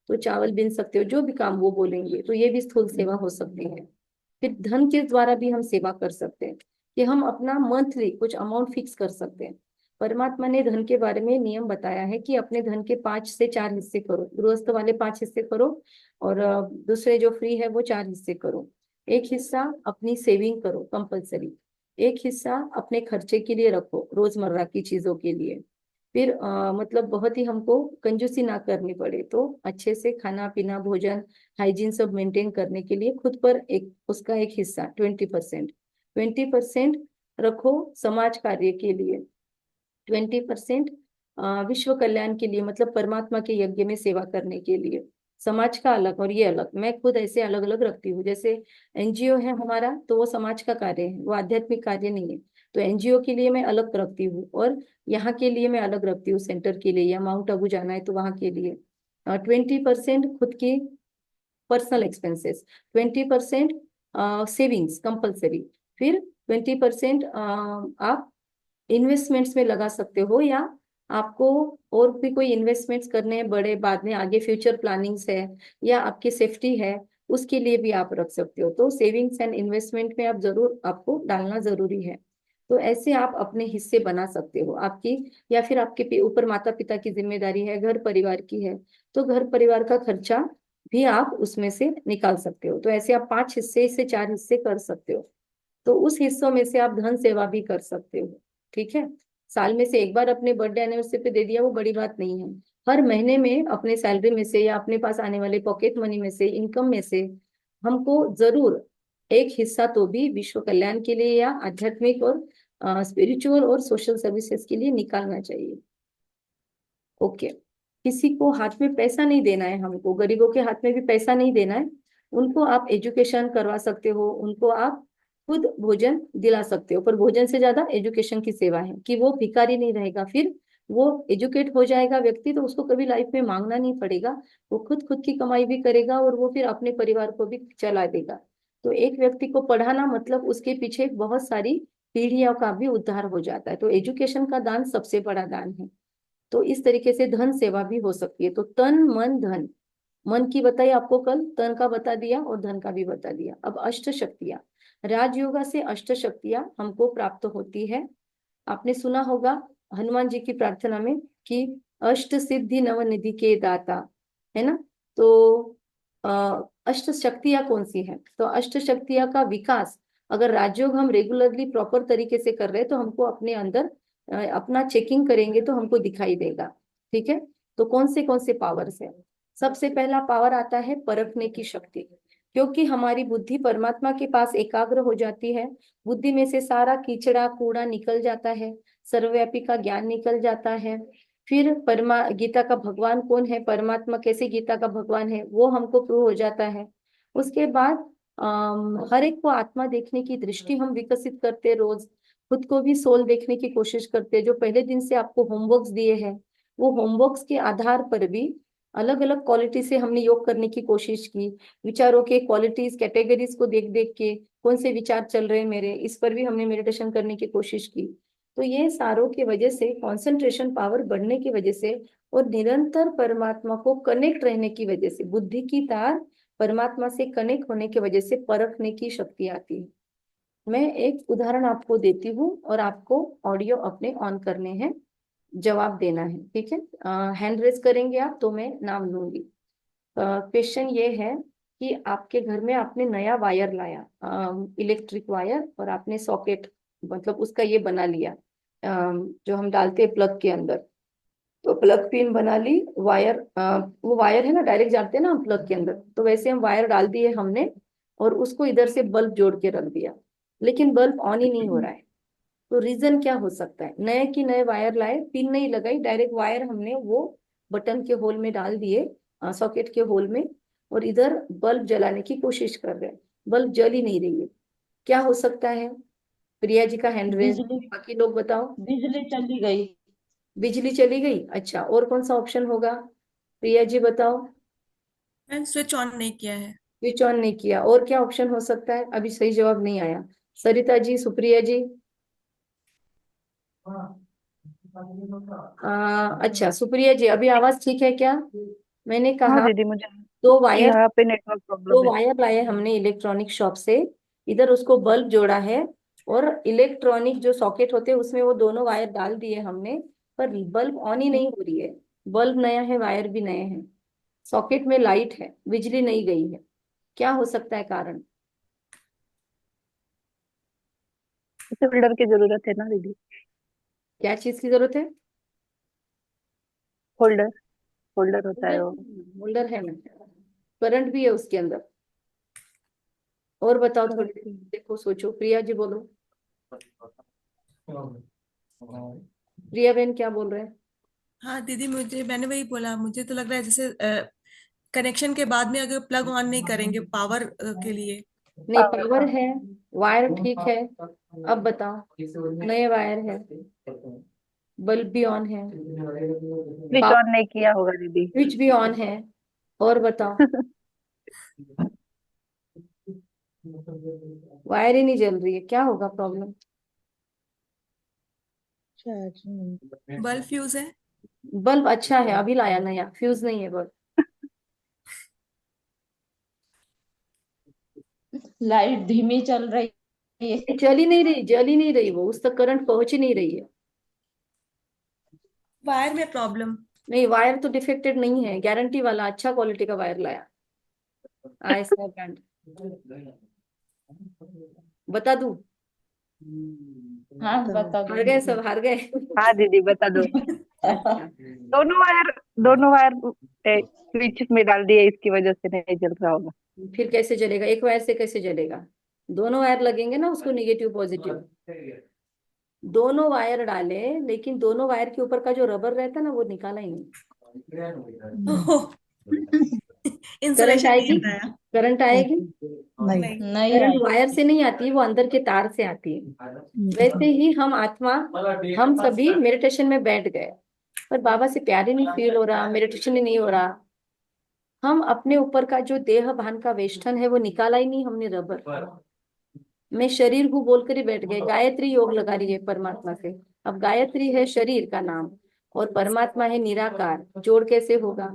तो चावल बीन सकते हो, जो भी काम वो बोलेंगे, तो ये भी स्थूल सेवा हो सकती है। फिर धन के द्वारा भी हम सेवा कर सकते हैं कि हम अपना मंथली कुछ अमाउंट फिक्स कर सकते हैं। परमात्मा ने धन के बारे में नियम बताया है कि अपने धन के 5 से 4 हिस्से करो, गृहस्थ वाले 5 हिस्से करो, और दूसरे जो फ्री है वो 4 हिस्से करो। एक हिस्सा अपनी सेविंग करो कंपलसरी, एक हिस्सा अपने खर्चे के लिए रखो, रोजमर्रा की चीजों के लिए। फिर मतलब बहुत ही हमको कंजूसी ना करनी पड़े, तो अच्छे से खाना पीना भोजन हाइजीन सब मेंटेन करने के लिए खुद पर एक उसका एक हिस्सा 20%, 20% रखो समाज कार्य के लिए, 20% विश्व कल्याण के लिए, मतलब परमात्मा के यज्ञ में सेवा करने के लिए। समाज का अलग और ये अलग, मैं खुद ऐसे अलग अलग रखती हूँ। जैसे एनजीओ है हमारा तो वो समाज का कार्य है, वो आध्यात्मिक कार्य नहीं है, तो एनजीओ के लिए मैं अलग रखती हूँ, और यहाँ के लिए मैं अलग रखती हूँ, सेंटर के लिए या माउंट आबू जाना है तो वहाँ के लिए 20% खुद की पर्सनल एक्सपेंसेस, 20% सेविंग्स कंपलसरी, फिर 20% आप इन्वेस्टमेंट्स में लगा सकते हो, या आपको और भी कोई इन्वेस्टमेंट्स करने हैं बड़े, बाद में आगे फ्यूचर प्लानिंग्स है या आपकी सेफ्टी है, उसके लिए भी आप रख सकते हो। तो सेविंग्स एंड इन्वेस्टमेंट में आप जरूर, आपको डालना जरूरी है। तो ऐसे आप अपने हिस्से बना सकते हो आपकी, या फिर आपके ऊपर माता पिता की जिम्मेदारी है, घर परिवार की है, तो घर परिवार का खर्चा भी आप उसमें से निकाल सकते हो। तो ऐसे आप 5 हिस्से से 4 हिस्से कर सकते हो। तो उस हिस्सों में से आप धन सेवा भी कर सकते हो। ठीक है, साल में से एक बार अपने बर्थडे एनिवर्सरी पे दे दिया वो बड़ी बात नहीं है। हर महीने में अपने सैलरी में से या अपने पास आने वाले पॉकेट मनी में से, इनकम में से हमको जरूर एक हिस्सा तो भी विश्व कल्याण के लिए या आध्यात्मिक और स्पिरिचुअल और सोशल सर्विसेज के लिए निकालना चाहिए। ओके, किसी को हाथ में पैसा नहीं देना है, हमको गरीबों के हाथ में भी पैसा नहीं देना है। उनको आप एजुकेशन करवा सकते हो, उनको आप खुद भोजन दिला सकते हो, पर भोजन से ज्यादा एजुकेशन की सेवा है कि वो भिखारी नहीं रहेगा। फिर वो एजुकेट हो जाएगा व्यक्ति तो उसको कभी लाइफ में मांगना नहीं पड़ेगा, वो खुद खुद की कमाई भी करेगा और वो फिर अपने परिवार को भी चला देगा। तो एक व्यक्ति को पढ़ाना मतलब उसके पीछे बहुत सारी पीढ़ियों का भी उद्धार हो जाता है। तो एजुकेशन का दान सबसे बड़ा दान है। तो इस तरीके से धन सेवा भी हो सकती है। तो तन मन धन, मन की बताई आपको कल, तन का बता दिया और धन का भी बता दिया। अब अष्ट शक्तियां, राजयोगा से अष्ट शक्तियां हमको प्राप्त होती है। आपने सुना होगा हनुमान जी की प्रार्थना में कि अष्ट सिद्धि नव निधि के दाता, है ना। तो अष्ट शक्तियां कौन सी है? तो अष्ट शक्तियां का विकास अगर राजयोग हम रेगुलरली प्रॉपर तरीके से कर रहे हैं तो हमको अपने अंदर अपना चेकिंग करेंगे तो हमको दिखाई देगा। ठीक है, तो कौन से पावर्स है? सबसे पहला पावर आता है परखने की शक्ति, क्योंकि हमारी बुद्धि परमात्मा के पास एकाग्र हो जाती है। बुद्धि में से सारा कीचड़ा कूड़ा निकल जाता है, सर्वव्यापी का ज्ञान निकल जाता है। फिर गीता का भगवान कौन है, परमात्मा कैसे गीता का भगवान है, वो हमको प्रूव हो जाता है। उसके बाद हर एक को आत्मा देखने की दृष्टि हम विकसित करते, रोज खुद को भी सोल देखने की कोशिश करते। जो पहले दिन से आपको होमवर्क्स दिए हैं वो होमवर्क्स के आधार पर भी अलग अलग क्वालिटी से हमने योग करने की कोशिश की। विचारों के क्वालिटीज कैटेगरीज को देख देख के कौन से विचार चल रहे हैं मेरे, इस पर भी हमने मेडिटेशन करने की कोशिश की। तो ये सारों की वजह से, कंसंट्रेशन पावर बढ़ने की वजह से और निरंतर परमात्मा को कनेक्ट रहने की वजह से, बुद्धि की तार परमात्मा से कनेक्ट होने की वजह से परखने की शक्ति आती है। मैं एक उदाहरण आपको देती हूँ और आपको ऑडियो अपने ऑन करने हैं, जवाब देना है। ठीक है, हैंड रेज करेंगे आप तो मैं नाम लूंगी। क्वेश्चन ये है कि आपके घर में आपने नया वायर लाया, इलेक्ट्रिक वायर, और आपने सॉकेट मतलब उसका ये बना लिया, जो हम डालते हैं प्लग के अंदर। तो प्लग पिन बना ली, वायर वो वायर है ना डायरेक्ट जाते हैं ना हम प्लग के अंदर, तो वैसे हम वायर डाल दिए हमने और उसको इधर से बल्ब जोड़ के रख दिया, लेकिन बल्ब ऑन ही नहीं हो रहा है। तो रीजन क्या हो सकता है? नए की नए वायर लाए, पिन नहीं लगाई, डायरेक्ट वायर हमने वो बटन के होल में डाल दिए, सॉकेट के होल में, और इधर बल्ब जलाने की कोशिश कर रहे हैं, बल्ब जल ही नहीं रही है। क्या हो सकता है? प्रिया जी का हैंड रेज, बिजली, बाकी लोग बताओ। बिजली चली गई। बिजली चली गई, अच्छा, और कौन सा ऑप्शन होगा? प्रिया जी बताओ। मैंने स्विच ऑन नहीं किया है। स्विच ऑन नहीं किया, और क्या ऑप्शन हो सकता है? अभी सही जवाब नहीं आया। सरिता जी, सुप्रिया जी। अच्छा सुप्रिया जी, अभी आवाज ठीक है क्या? मैंने हाँ कहा दीदी, मुझे दो वायर, यहाँ पे नेटवर्क प्रॉब्लम दो है। वायर लाए हमने इलेक्ट्रॉनिक शॉप से, इधर उसको बल्ब जोड़ा है, और इलेक्ट्रॉनिक जो सॉकेट होते हैं उसमें वो दोनों वायर डाल दिए हमने, पर बल्ब ऑन ही नहीं हो रही है। बल्ब नया है, वायर भी नए हैं, सॉकेट में लाइट है, बिजली नहीं गई है। क्या हो सकता है कारण? इसे होल्डर की जरूरत है ना दीदी? क्या चीज की जरूरत है? होल्डर, होल्डर होता है होल्डर, वो। होल्डर है ना, करंट भी है उसके अंदर। और बताओ थोड़ी देर, देखो सोचो, प्रिया जी बोलो। प्रिया बहन क्या बोल रहे हैं? हाँ दीदी, मैंने वही बोला, मुझे तो लग रहा है जैसे कनेक्शन के बाद में अगर प्लग ऑन नहीं करेंगे पावर के लिए। नहीं, पावर है, वायर ठीक है। अब बताओ, नए वायर है, बल्ब भी ऑन है, स्विच ऑन नहीं किया होगा दीदी। स्विच भी ऑन है, और बताओ। वायर ही नहीं जल रही है, क्या होगा प्रॉब्लम? बल्ब फ्यूज है। बल्ब अच्छा है, अभी लाया नया, फ्यूज नहीं है बल्ब। लाइट धीमी चल रही है। जल ही नहीं रही, जल ही नहीं रही, वो उस तक करंट पहुंच ही नहीं रही है। वायर में प्रॉब्लम। नहीं, वायर तो डिफेक्टेड नहीं है, गारंटी वाला अच्छा क्वालिटी का वायर लाया, आईएसआई ब्रांड। बता दूं? हाँ बता हार दो। गए सब, हार गए। हाँ दीदी बता दो। अच्छा, दोनों वायर स्विच में डाल दिए, इसकी वजह से नहीं जल रहा होगा। फिर कैसे जलेगा? एक वायर से कैसे जलेगा? दोनों वायर लगेंगे ना उसको, निगेटिव पॉजिटिव। दोनों वायर डाले, लेकिन दोनों वायर के ऊपर का जो रबर रहता है ना, वो निकाला ही नहीं। करंट इंसुलेशन नहीं आएगी? हटाया। करंट आएगी? नहीं। नहीं। नहीं करंट आई। वायर से नहीं आती, वो अंदर के तार से आती है। वैसे ही हम आत्मा, हम सभी मेडिटेशन में बैठ गए, पर बाबा से प्यार ही नहीं फील हो रहा, मेडिटेशन ही नहीं हो रहा। हम अपने ऊपर का जो देह भान का वेष्टन है वो निकाला ही नहीं हमने, रबर। मैं शरीर हूँ बोलकर ही बैठ गए। गायत्री योग लगा रही है परमात्मा से। अब गायत्री है शरीर का नाम, और परमात्मा है निराकार, जोड़ कैसे होगा?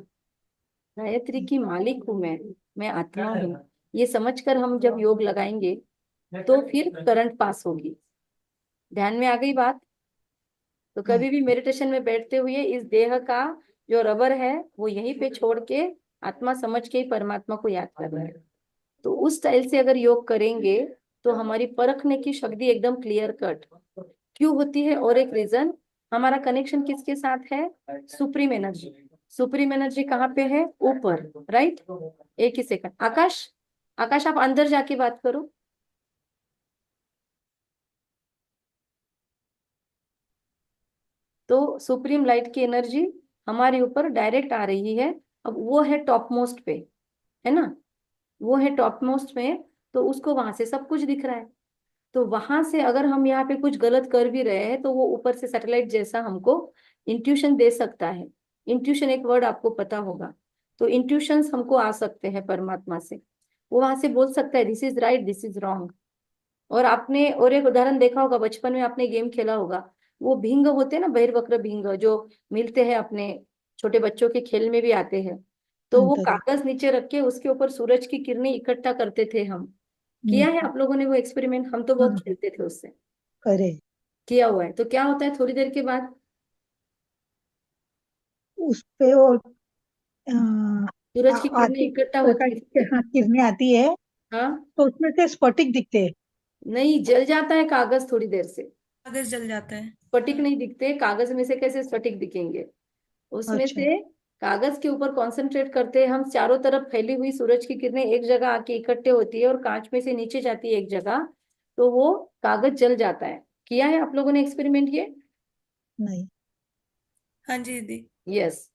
गायत्री की मालिक हूँ मैं आत्मा हूँ। ये समझकर हम जब योग लगाएंगे तो फिर करंट पास होगी। ध्यान में आ गई बात? तो कभी भी मेडिटेशन में बैठते हुए इस देह का जो रबर है वो यहीं पे छोड़ के आत्मा समझ के ही परमात्मा को याद करना है। तो उस स्टाइल से अगर योग करेंगे तो हमारी परखने की शक्ति एकदम क्लियर कट क्यों होती है। और एक रीजन, हमारा कनेक्शन किसके साथ है? Supreme energy. सुप्रीम एनर्जी कहाँ पे है? ऊपर, राइट। एक ही सेकंड, आकाश, आकाश आप अंदर जाके बात करो। तो सुप्रीम लाइट की एनर्जी हमारे ऊपर डायरेक्ट आ रही है। अब वो है टॉप मोस्ट पे, है ना, वो है टॉप मोस्ट में, तो उसको वहां से सब कुछ दिख रहा है। तो वहां से अगर हम यहाँ पे कुछ गलत कर भी रहे हैं तो वो ऊपर से सैटेलाइट जैसा हमको इंट्यूशन दे सकता है। इंट्यूशन एक वर्ड आपको पता होगा। तो इंट्यूशंस हमको आ सकते हैं परमात्मा से, वो वहां से बोल सकता है this is right, this is wrong. और आपने और एक उदाहरण देखा होगा, बचपन में आपने गेम खेला होगा, वो भिंग होते हैं ना, बहिर्वक्र भिंग जो मिलते हैं अपने छोटे बच्चों के खेल में भी आते हैं। तो वो अंतर। कागज नीचे रख के उसके ऊपर सूरज की किरणें इकट्ठा करते थे हम। किया है आप लोगों ने वो एक्सपेरिमेंट? हम तो बहुत हाँ, खेलते थे उससे। करे। किया हुआ है। तो क्या होता है थोड़ी देर के बाद? उस पे वो सूरज की किरणें आती, इकट्ठा होती प्रकाश की, है। हाँ, किरणें आती है, हाँ, तो उसमें से स्फटिक दिखते हैं। नहीं, जल जाता है कागज थोड़ी देर से। कागज जल जाता है। स्फटिक नहीं दिखते कागज में से, कैसे स्फटिक दिखेंगे? उसमें अच्छा। से कागज के ऊपर कंसंट्रेट करते हैं हम, चारों तरफ फैली हुई सूरज की किरणें एक जगह आके इकट्ठे होती है और कांच में से नीचे जाती है एक जगह, तो वो कागज जल जाता है। किया है आप लोगों ने एक्सपेरिमेंट ये? नहीं। हाँ जी दीदी। यस।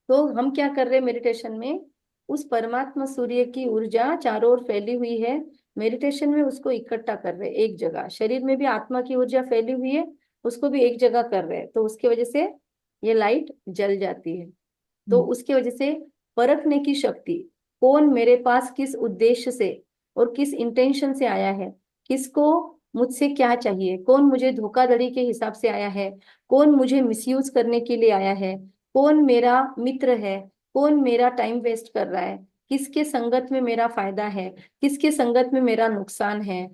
तो हम क्या कर रहे हैं मेडिटेशन में? उस परमात्मा सूर्य की ऊर्जा चारों ओर फैली हुई है, मेडिटेशन में उसको इकट्ठा कर रहे हैं एक जगह। शरीर में भी आत्मा की ऊर्जा फैली हुई है, उसको भी एक जगह कर रहे हैं, तो उसकी वजह से ये लाइट जल जाती है। तो उसकी वजह से परखने की शक्ति, कौन मेरे पास किस उद्देश्य से और किस इंटेंशन से आया है, किसको मुझसे क्या चाहिए, कौन मुझे धोखाधड़ी के हिसाब से आया है, कौन मुझे मिसयूज करने के लिए आया है, कौन मेरा मित्र है, कौन मेरा टाइम वेस्ट कर रहा है, किसके संगत में मेरा फायदा है, किसके संगत में मेरा नुकसान है।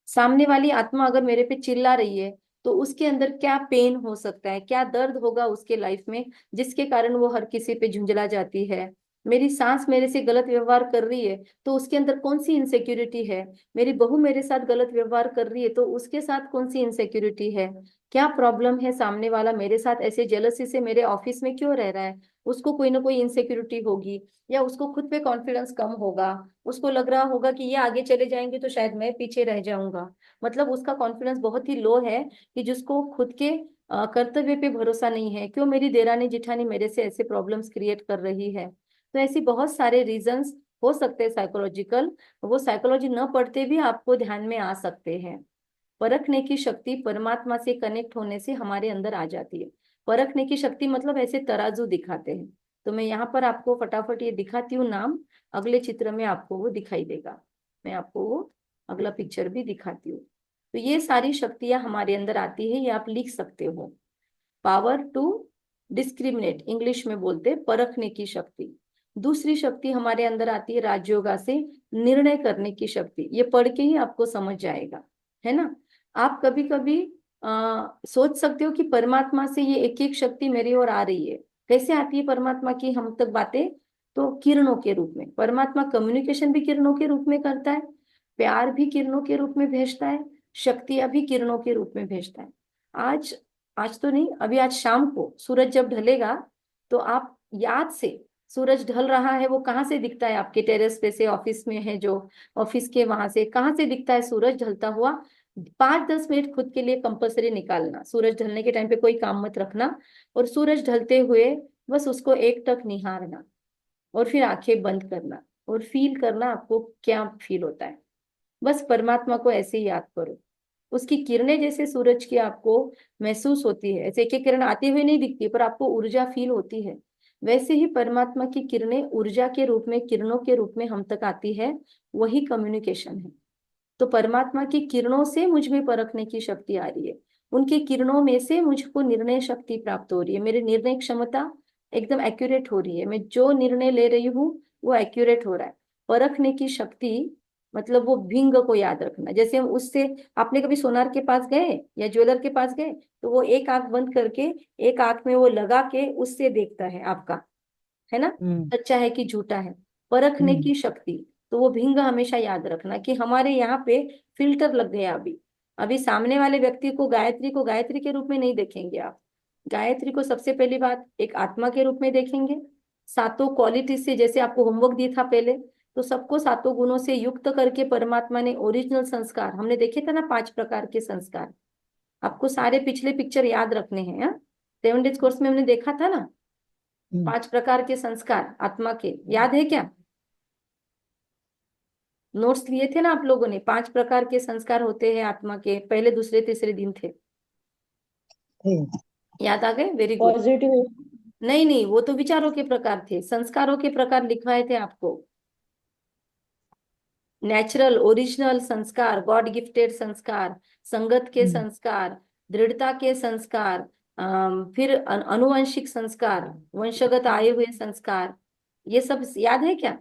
सामने वाली आत्मा अगर मेरे पे चिल्ला रही है तो उसके अंदर क्या पेन हो सकता है, क्या दर्द होगा उसके लाइफ में, जिसके कारण वो हर किसी पे झुंझला जाती है। मेरी सास मेरे से गलत व्यवहार कर रही है तो उसके अंदर कौन सी इनसिक्योरिटी है। मेरी बहू मेरे साथ गलत व्यवहार कर रही है तो उसके साथ कौन सी इनसिक्योरिटी है। क्या प्रॉब्लम है, सामने वाला मेरे साथ ऐसे जेलसी से मेरे ऑफिस में क्यों रह रहा है, उसको कोई ना कोई इनसिक्योरिटी होगी, या उसको खुद पे कॉन्फिडेंस कम होगा, उसको लग रहा होगा कि ये आगे चले जाएंगे तो शायद मैं पीछे रह जाऊंगा। मतलब उसका कॉन्फिडेंस बहुत ही लो है, कि जिसको खुद के कर्तव्य पे भरोसा नहीं है। क्यों मेरी देरानी जिठानी मेरे से ऐसे प्रॉब्लम्स क्रिएट कर रही है। तो ऐसी बहुत सारे रीजंस हो सकते हैं साइकोलॉजिकल, वो साइकोलॉजी न पढ़ते भी आपको ध्यान में आ सकते हैं। परखने की शक्ति परमात्मा से कनेक्ट होने से हमारे अंदर आ जाती है। परखने की शक्ति मतलब ऐसे तराजू दिखाते हैं। तो मैं यहाँ पर आपको फटाफट ये दिखाती हूँ नाम, अगले चित्र में आपको वो दिखाई देगा। मैं आपको वो अगला पिक्चर भी दिखाती हूँ। तो ये सारी शक्तियां हमारे अंदर आती है, ये आप लिख सकते हो। पावर टू डिस्क्रिमिनेट, इंग्लिश में बोलते हैं परखने की शक्ति। दूसरी शक्ति हमारे अंदर आती है राजयोगा से, निर्णय करने की शक्ति। ये पढ़ के ही आपको समझ जाएगा। है ना। आप कभी कभी सोच सकते हो कि परमात्मा से ये एक एक शक्ति मेरी ओर आ रही है। कैसे आती है परमात्मा की हम तक बातें? तो किरणों के रूप में। परमात्मा कम्युनिकेशन भी किरणों के रूप में करता है, प्यार भी किरणों के रूप में भेजता है, शक्तियां भी किरणों के रूप में भेजता है। आज आज तो नहीं, अभी आज शाम को सूरज जब ढलेगा तो आप याद से, सूरज ढल रहा है वो कहाँ से दिखता है? आपके टेरेस पे से, ऑफिस में है जो, ऑफिस के वहां से कहाँ से दिखता है सूरज ढलता हुआ? 5-10 मिनट खुद के लिए कंपलसरी निकालना। सूरज ढलने के टाइम पे कोई काम मत रखना, और सूरज ढलते हुए बस उसको एक टक निहारना, और फिर आंखें बंद करना और फील करना आपको क्या फील होता है। बस परमात्मा को ऐसे ही याद करो। उसकी किरणें जैसे सूरज की आपको महसूस होती है, ऐसे एक एक किरण आती हुई नहीं दिखती पर आपको ऊर्जा फील होती है, वैसे ही परमात्मा की किरणें ऊर्जा के रूप में, किरणों के रूप में हम तक आती है। वही कम्युनिकेशन है। तो परमात्मा की किरणों से मुझ में परखने की शक्ति आ रही है, उनकी किरणों में से मुझको निर्णय शक्ति प्राप्त हो रही है, मेरी निर्णय क्षमता एकदम एक्यूरेट हो रही है, मैं जो निर्णय ले रही हूँ वो एक्यूरेट हो रहा है। परखने की शक्ति मतलब वो भिंग को याद रखना। जैसे हम उससे, आपने कभी सोनार के पास गए या ज्वेलर के पास गए तो वो एक आंख बंद करके एक आंख में वो लगा के उससे देखता है आपका, है ना, सच्चा है कि झूठा है, परखने की शक्ति। तो वो भिंग हमेशा याद रखना कि हमारे यहाँ पे फिल्टर लग गया। अभी अभी सामने वाले व्यक्ति को गायत्री के रूप में नहीं देखेंगे आप। गायत्री को सबसे पहली बात एक आत्मा के रूप में देखेंगे। सातों क्वालिटी से, जैसे आपको होमवर्क दिया था पहले, तो सबको सातों गुणों से युक्त करके परमात्मा ने ओरिजिनल संस्कार, हमने देखे थे ना 5 प्रकार के संस्कार, आपको सारे पिछले पिक्चर याद रखने हैं। 7 डेज कोर्स में हमने देखा था ना 5 प्रकार के संस्कार आत्मा के, याद है क्या? नोट्स लिए थे ना आप लोगों ने? 5 प्रकार के संस्कार होते हैं आत्मा के, पहले दूसरे तीसरे दिन थे, याद आ गए? Very good. पॉजिटिव। नहीं नहीं, वो तो विचारों के प्रकार थे, संस्कारों के प्रकार लिखवाए थे आपको। नेचुरल ओरिजिनल संस्कार, गॉड गिफ्टेड संस्कार, संगत के संस्कार, दृढ़ता के संस्कार, फिर अनुवंशिक संस्कार, वंशगत आए हुए संस्कार, ये सब याद है क्या?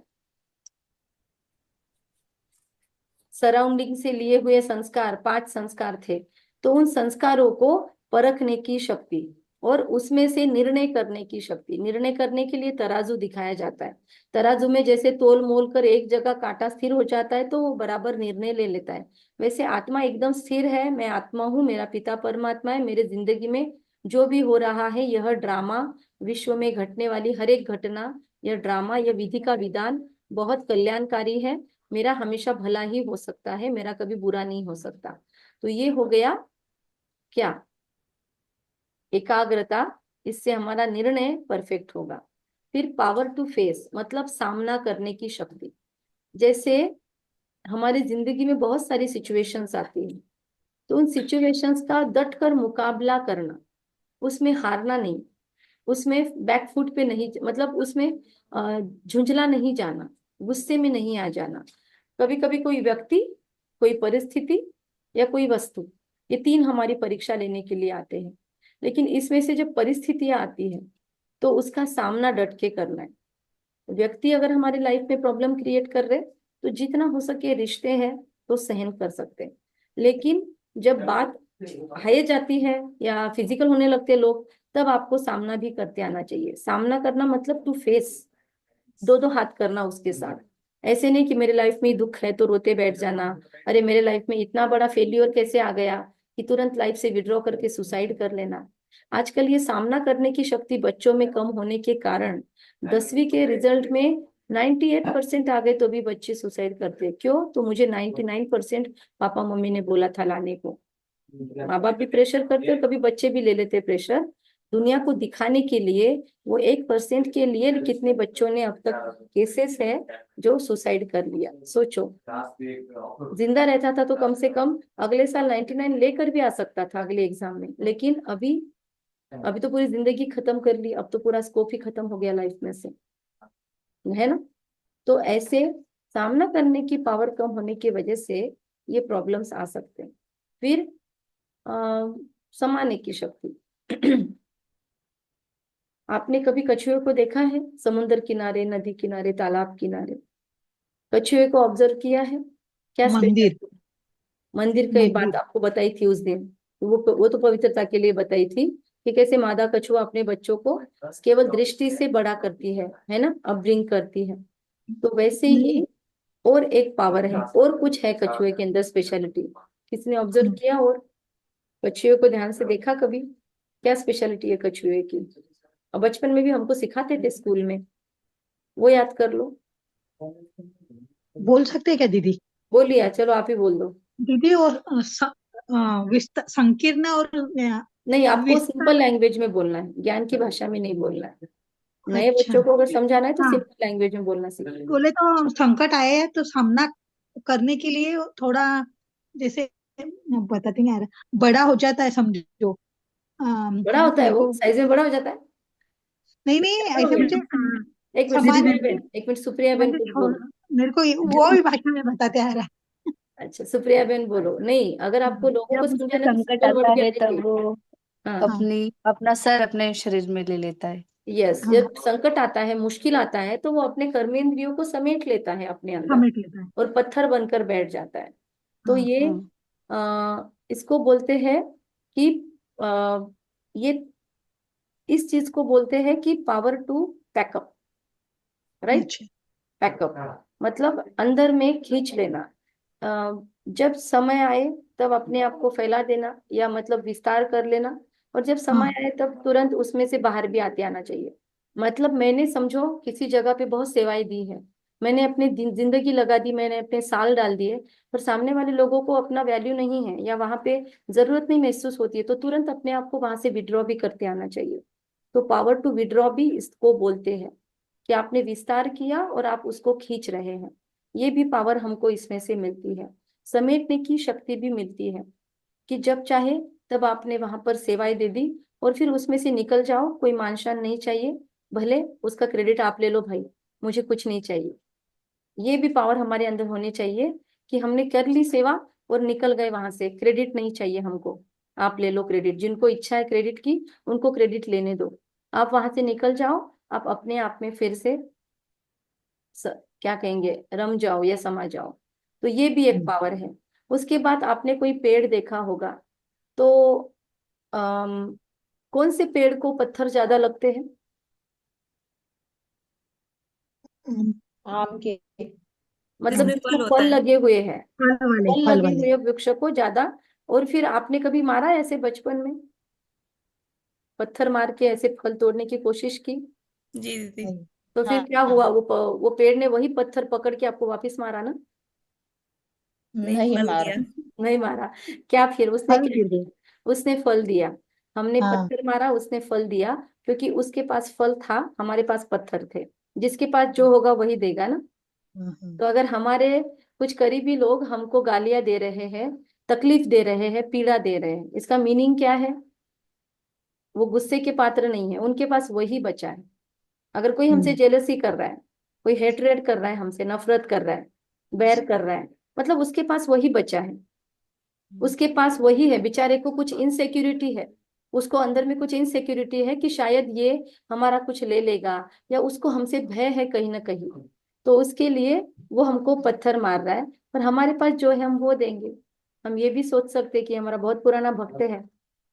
सराउंडिंग से लिए हुए संस्कार, 5 संस्कार थे। तो उन संस्कारों को परखने की शक्ति और उसमें से निर्णय करने की शक्ति। निर्णय करने के लिए तराजू दिखाया जाता है। तराजू में जैसे तोल मोल कर एक जगह कांटा स्थिर हो जाता है तो वो बराबर निर्णय ले लेता है, वैसे आत्मा एकदम स्थिर है। मैं आत्मा हूँ, मेरा पिता परमात्मा है, मेरे जिंदगी में जो भी हो रहा है यह ड्रामा, विश्व में घटने वाली हर एक घटना, यह ड्रामा, यह विधि का विधान बहुत कल्याणकारी है, मेरा हमेशा भला ही हो सकता है, मेरा कभी बुरा नहीं हो सकता। तो ये हो गया क्या? एकाग्रता। इससे हमारा निर्णय परफेक्ट होगा। फिर पावर टू फेस, मतलब सामना करने की शक्ति। जैसे हमारी जिंदगी में बहुत सारी सिचुएशंस आती हैं, तो उन सिचुएशंस का डट कर मुकाबला करना, उसमें हारना नहीं, उसमें बैकफुट पे नहीं, मतलब उसमें झुंझला नहीं जाना, गुस्से में नहीं आ जाना। कभी कभी कोई व्यक्ति, कोई परिस्थिति या कोई वस्तु, ये 3 हमारी परीक्षा लेने के लिए आते हैं, लेकिन इसमें से जब परिस्थितियां आती हैं तो उसका सामना डट के करना है। व्यक्ति अगर हमारी लाइफ में प्रॉब्लम क्रिएट कर रहे तो जितना हो सके रिश्ते हैं तो सहन कर सकते हैं, लेकिन जब बात हाई जाती है या फिजिकल होने लगते हैं लोग, तब आपको सामना भी करते आना चाहिए। सामना करना मतलब टू फेस, 2-2 हाथ करना उसके साथ। ऐसे नहीं कि मेरे लाइफ में दुख है तो रोते बैठ जाना, अरे मेरे लाइफ में इतना बड़ा फेल्यूर कैसे आ गया, कि तुरंत लाइफ से विड्रॉ करके सुसाइड कर लेना। आजकल ये सामना करने की शक्ति बच्चों में कम होने के कारण 10वीं के रिजल्ट में 98% आ गए तो भी बच्चे सुसाइड करते। क्यों? तो मुझे 99% पापा मम्मी ने बोला था लाने को। माँ बाप भी प्रेशर करते और कभी बच्चे भी ले लेते प्रेशर, दुनिया को दिखाने के लिए। वो 1% के लिए कितने बच्चों ने अब तक केसेस है जो सुसाइड कर लिया। सोचो, जिंदा रहता था तो कम से कम अगले साल 99 लेकर भी आ सकता था अगले एग्जाम में, लेकिन अभी तो पूरी जिंदगी खत्म कर ली, अब तो पूरा स्कोप ही खत्म हो गया लाइफ में से, है ना। तो ऐसे सामना करने की पावर कम होने की वजह से ये प्रॉब्लम्स आ सकते हैं। फिर समाने की शक्ति। आपने कभी कछुए को देखा है? समुद्र किनारे, नदी किनारे, तालाब किनारे कछुए को ऑब्जर्व किया है? क्या मंदिर। स्पेशल? मंदिर की मंदिर। बात आपको बताई थी उस दिन, वो तो पवित्रता के लिए बताई थी कि कैसे मादा कछुआ अपने बच्चों को केवल दृष्टि से बड़ा करती है ना, अपब्रिंग करती है। तो वैसे ही और एक पावर है, और कुछ है कछुए के अंदर स्पेशलिटी, किसने ऑब्जर्व किया? और कछुए को ध्यान से देखा कभी? क्या स्पेशलिटी है कछुए की? और बचपन में भी हमको सिखाते थे स्कूल में, वो याद कर लो। बोल सकते हैं क्या दीदी? बोलिए, चलो आप ही बोल दो। दीदी और संकीर्ण और नहीं, आपको विस्तार। सिंपल लैंग्वेज में बोलना है, ज्ञान की भाषा में नहीं बोलना है। नए अच्छा। बच्चों को अगर समझाना है तो हाँ, सिंपल लैंग्वेज में बोलना सीखिए। बोले तो संकट आए हैं तो सामना करने के लिए थोड़ा, जैसे बताती नहीं आ रहा, बड़ा हो जाता है समझो। बड़ा होता है, मेरे वो को साइज में बड़ा हो जाता है। नहीं नहीं, बड़ा हो ऐसे गया। मुझे एक मिनट समान सुप्रिया बहन, एक मिनट सुप्रिया बहन मुझे कुछ बोलो। मेरे को वो भी भाषा में बताते आ रहा है। अच्छा, सुप्रिया बहन बोलो। नहीं, अगर आपको लोगों को जब उसे समझाना है तो संकट सिंपल आता वर्ड क्या है तब देंगे? वो हाँ, हाँ अपना सर अपने शरीर में ले लेता है। यस, हाँ, जब संकट आता है, मुश्किल आता है, तो वो अपने कर्मेंद्रियों को समेट लेता है अपने अंदर समेट लेता है। और पत्थर बनकर बैठ जाता है। तो हाँ ये हम्म इसको बोलते हैं कि आ, ये इस चीज को बोलते हैं कि पावर टू पैकअप, राइट। अच्छा। पैकअप मतलब अंदर में खींच लेना। जब समय आए तब अपने आप को फैला देना, या मतलब विस्तार कर लेना, और जब समय हाँ आए तब तुरंत उसमें से बाहर भी आते आना चाहिए। मतलब मैंने समझो किसी जगह पे बहुत सेवाएं दी है, मैंने अपनी जिंदगी लगा दी, मैंने अपने साल डाल दिए, पर सामने वाले लोगों को अपना वैल्यू नहीं है या वहां पे जरूरत नहीं महसूस होती है, तो तुरंत अपने आप को वहां से विड्रॉ भी करते आना चाहिए। तो पावर टू विड्रॉ भी इसको बोलते हैं कि आपने विस्तार किया और आप उसको खींच रहे हैं। ये भी पावर हमको इसमें से मिलती है। समेटने की शक्ति भी मिलती है कि जब चाहे तब आपने वहां पर सेवाएं दे दी और फिर उसमें से निकल जाओ, कोई मान शान नहीं चाहिए, भले उसका क्रेडिट आप ले लो भाई, मुझे कुछ नहीं चाहिए। ये भी पावर हमारे अंदर होनी चाहिए कि हमने कर ली सेवा और निकल गए वहां से, क्रेडिट नहीं चाहिए हमको, आप ले लो क्रेडिट, जिनको इच्छा है क्रेडिट की उनको क्रेडिट लेने दो, आप वहां से निकल जाओ, आप अपने आप में फिर से स, क्या कहेंगे, रम जाओ या समा जाओ। तो ये भी एक पावर है। उसके बाद आपने कोई पेड़ देखा होगा, तो अम, कौन से पेड़ को पत्थर ज्यादा लगते हैं? आम के मतलब जिसमें जिसको फल होता फल है। लगे हुए हैं, फल वाले, फल फल लगे वाले। हुए वृक्ष को ज्यादा। और फिर आपने कभी मारा है ऐसे बचपन में, पत्थर मार के ऐसे फल तोड़ने की कोशिश की? जी दीदी। नहीं। तो फिर हाँ क्या हाँ, हुआ? वो पेड़ ने वही पत्थर पकड़ के आपको वापस मारा ना? नहीं, नहीं फल मारा। दिया। नहीं मारा। क्या फिर उसने फल क्या गिर गए। किया? उसने फल दिया। हमने हाँ। पत्थर मारा, उसने फल दिया, क्योंकि उसके पास फल था, हमारे पास पत्थर थे। जिसके पास जो होगा वही देगा ना। हम्म। तो अगर हमारे कुछ करीबी लोग हमको गालियां दे रहे हैं, तकलीफ दे रहे हैं, पीड़ा दे रहे हैं, इसका मीनिंग क्या है? वो गुस्से के पात्र नहीं है, उनके पास वही बचा है। अगर कोई हमसे हम्म। जेलसी कर रहा है, कोई हेटरेट कर रहा है, हमसे नफरत कर रहा है, बैर कर रहा है, मतलब उसके पास वही बचा है। उसके पास वही है, बेचारे को कुछ इनसिक्योरिटी है, उसको अंदर में कुछ इनसिक्योरिटी है कि शायद ये हमारा कुछ ले लेगा, या उसको हमसे भय है कहीं ना कहीं, तो उसके लिए वो हमको पत्थर मार रहा है। पर हमारे पास जो है हम वो देंगे। हम ये भी सोच सकते हैं कि हमारा बहुत पुराना भक्त है,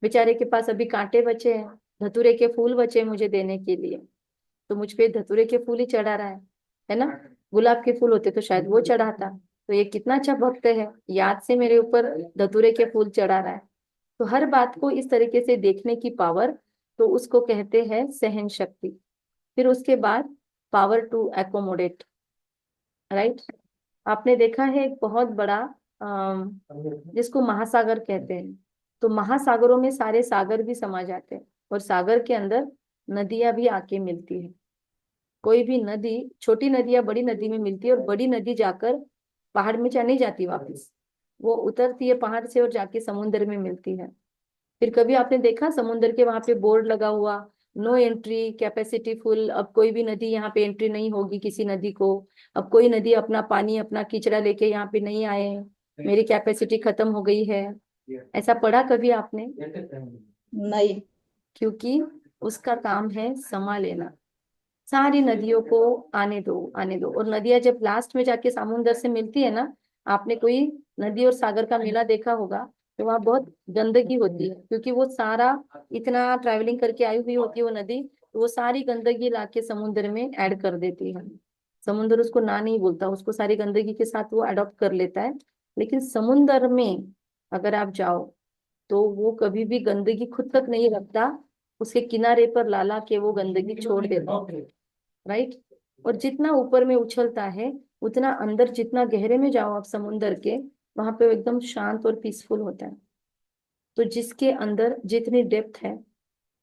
बेचारे के पास अभी कांटे बचे हैं, धतूरे के फूल बचे हैं मुझे देने के लिए, तो मुझ पे धतूरे के फूल ही चढ़ा रहा है ना। गुलाब के फूल होते तो शायद वो चढ़ाता। तो ये कितना अच्छा भक्त है, याद से मेरे ऊपर धतूरे के फूल चढ़ा रहा है। तो हर बात को इस तरीके से देखने की पावर, तो उसको कहते हैं सहन शक्ति। फिर उसके बाद पावर टू एकोमोडेट, राइट। आपने देखा है एक बहुत बड़ा जिसको महासागर कहते हैं, तो महासागरों में सारे सागर भी समा जाते हैं, और सागर के अंदर नदियां भी आके मिलती है। कोई भी नदी, छोटी नदी या बड़ी नदी में मिलती है, और बड़ी नदी जाकर पहाड़ में नहीं जाती वापस, वो उतरती है पहाड़ से और जाके समुद्र में मिलती है। फिर कभी आपने देखा समुद्र के वहां पे बोर्ड लगा हुआ, नो एंट्री, कैपेसिटी फुल, अब कोई भी नदी यहाँ पे एंट्री नहीं होगी किसी नदी को, अब कोई नदी अपना पानी अपना कीचड़ा लेके यहाँ पे नहीं आए, मेरी कैपेसिटी खत्म हो गई है। ऐसा पढ़ा कभी आपने? नहीं। क्योंकि उसका काम है समा लेना, सारी नदियों को आने दो आने दो। और नदियां जब लास्ट में जाके समुंदर से मिलती है ना, आपने कोई नदी और सागर का मेला देखा होगा, तो वहाँ बहुत गंदगी होती है, क्योंकि वो सारा इतना ट्रैवलिंग करके आई हुई होती है वो नदी, तो वो सारी गंदगी लाके समुद्र में ऐड कर देती है। समुद्र उसको ना नहीं बोलता, उसको सारी गंदगी के साथ वो अडॉप्ट कर लेता है। लेकिन समुद्र में अगर आप जाओ तो वो कभी भी गंदगी खुद तक नहीं रखता, उसके किनारे पर ला ला के वो गंदगी छोड़ देता है, राइट। और जितना ऊपर में उछलता है, उतना अंदर, जितना गहरे में जाओ आप समुंदर के, वहां पे वो एकदम शांत और पीसफुल होता है। तो जिसके अंदर जितनी डेप्थ है,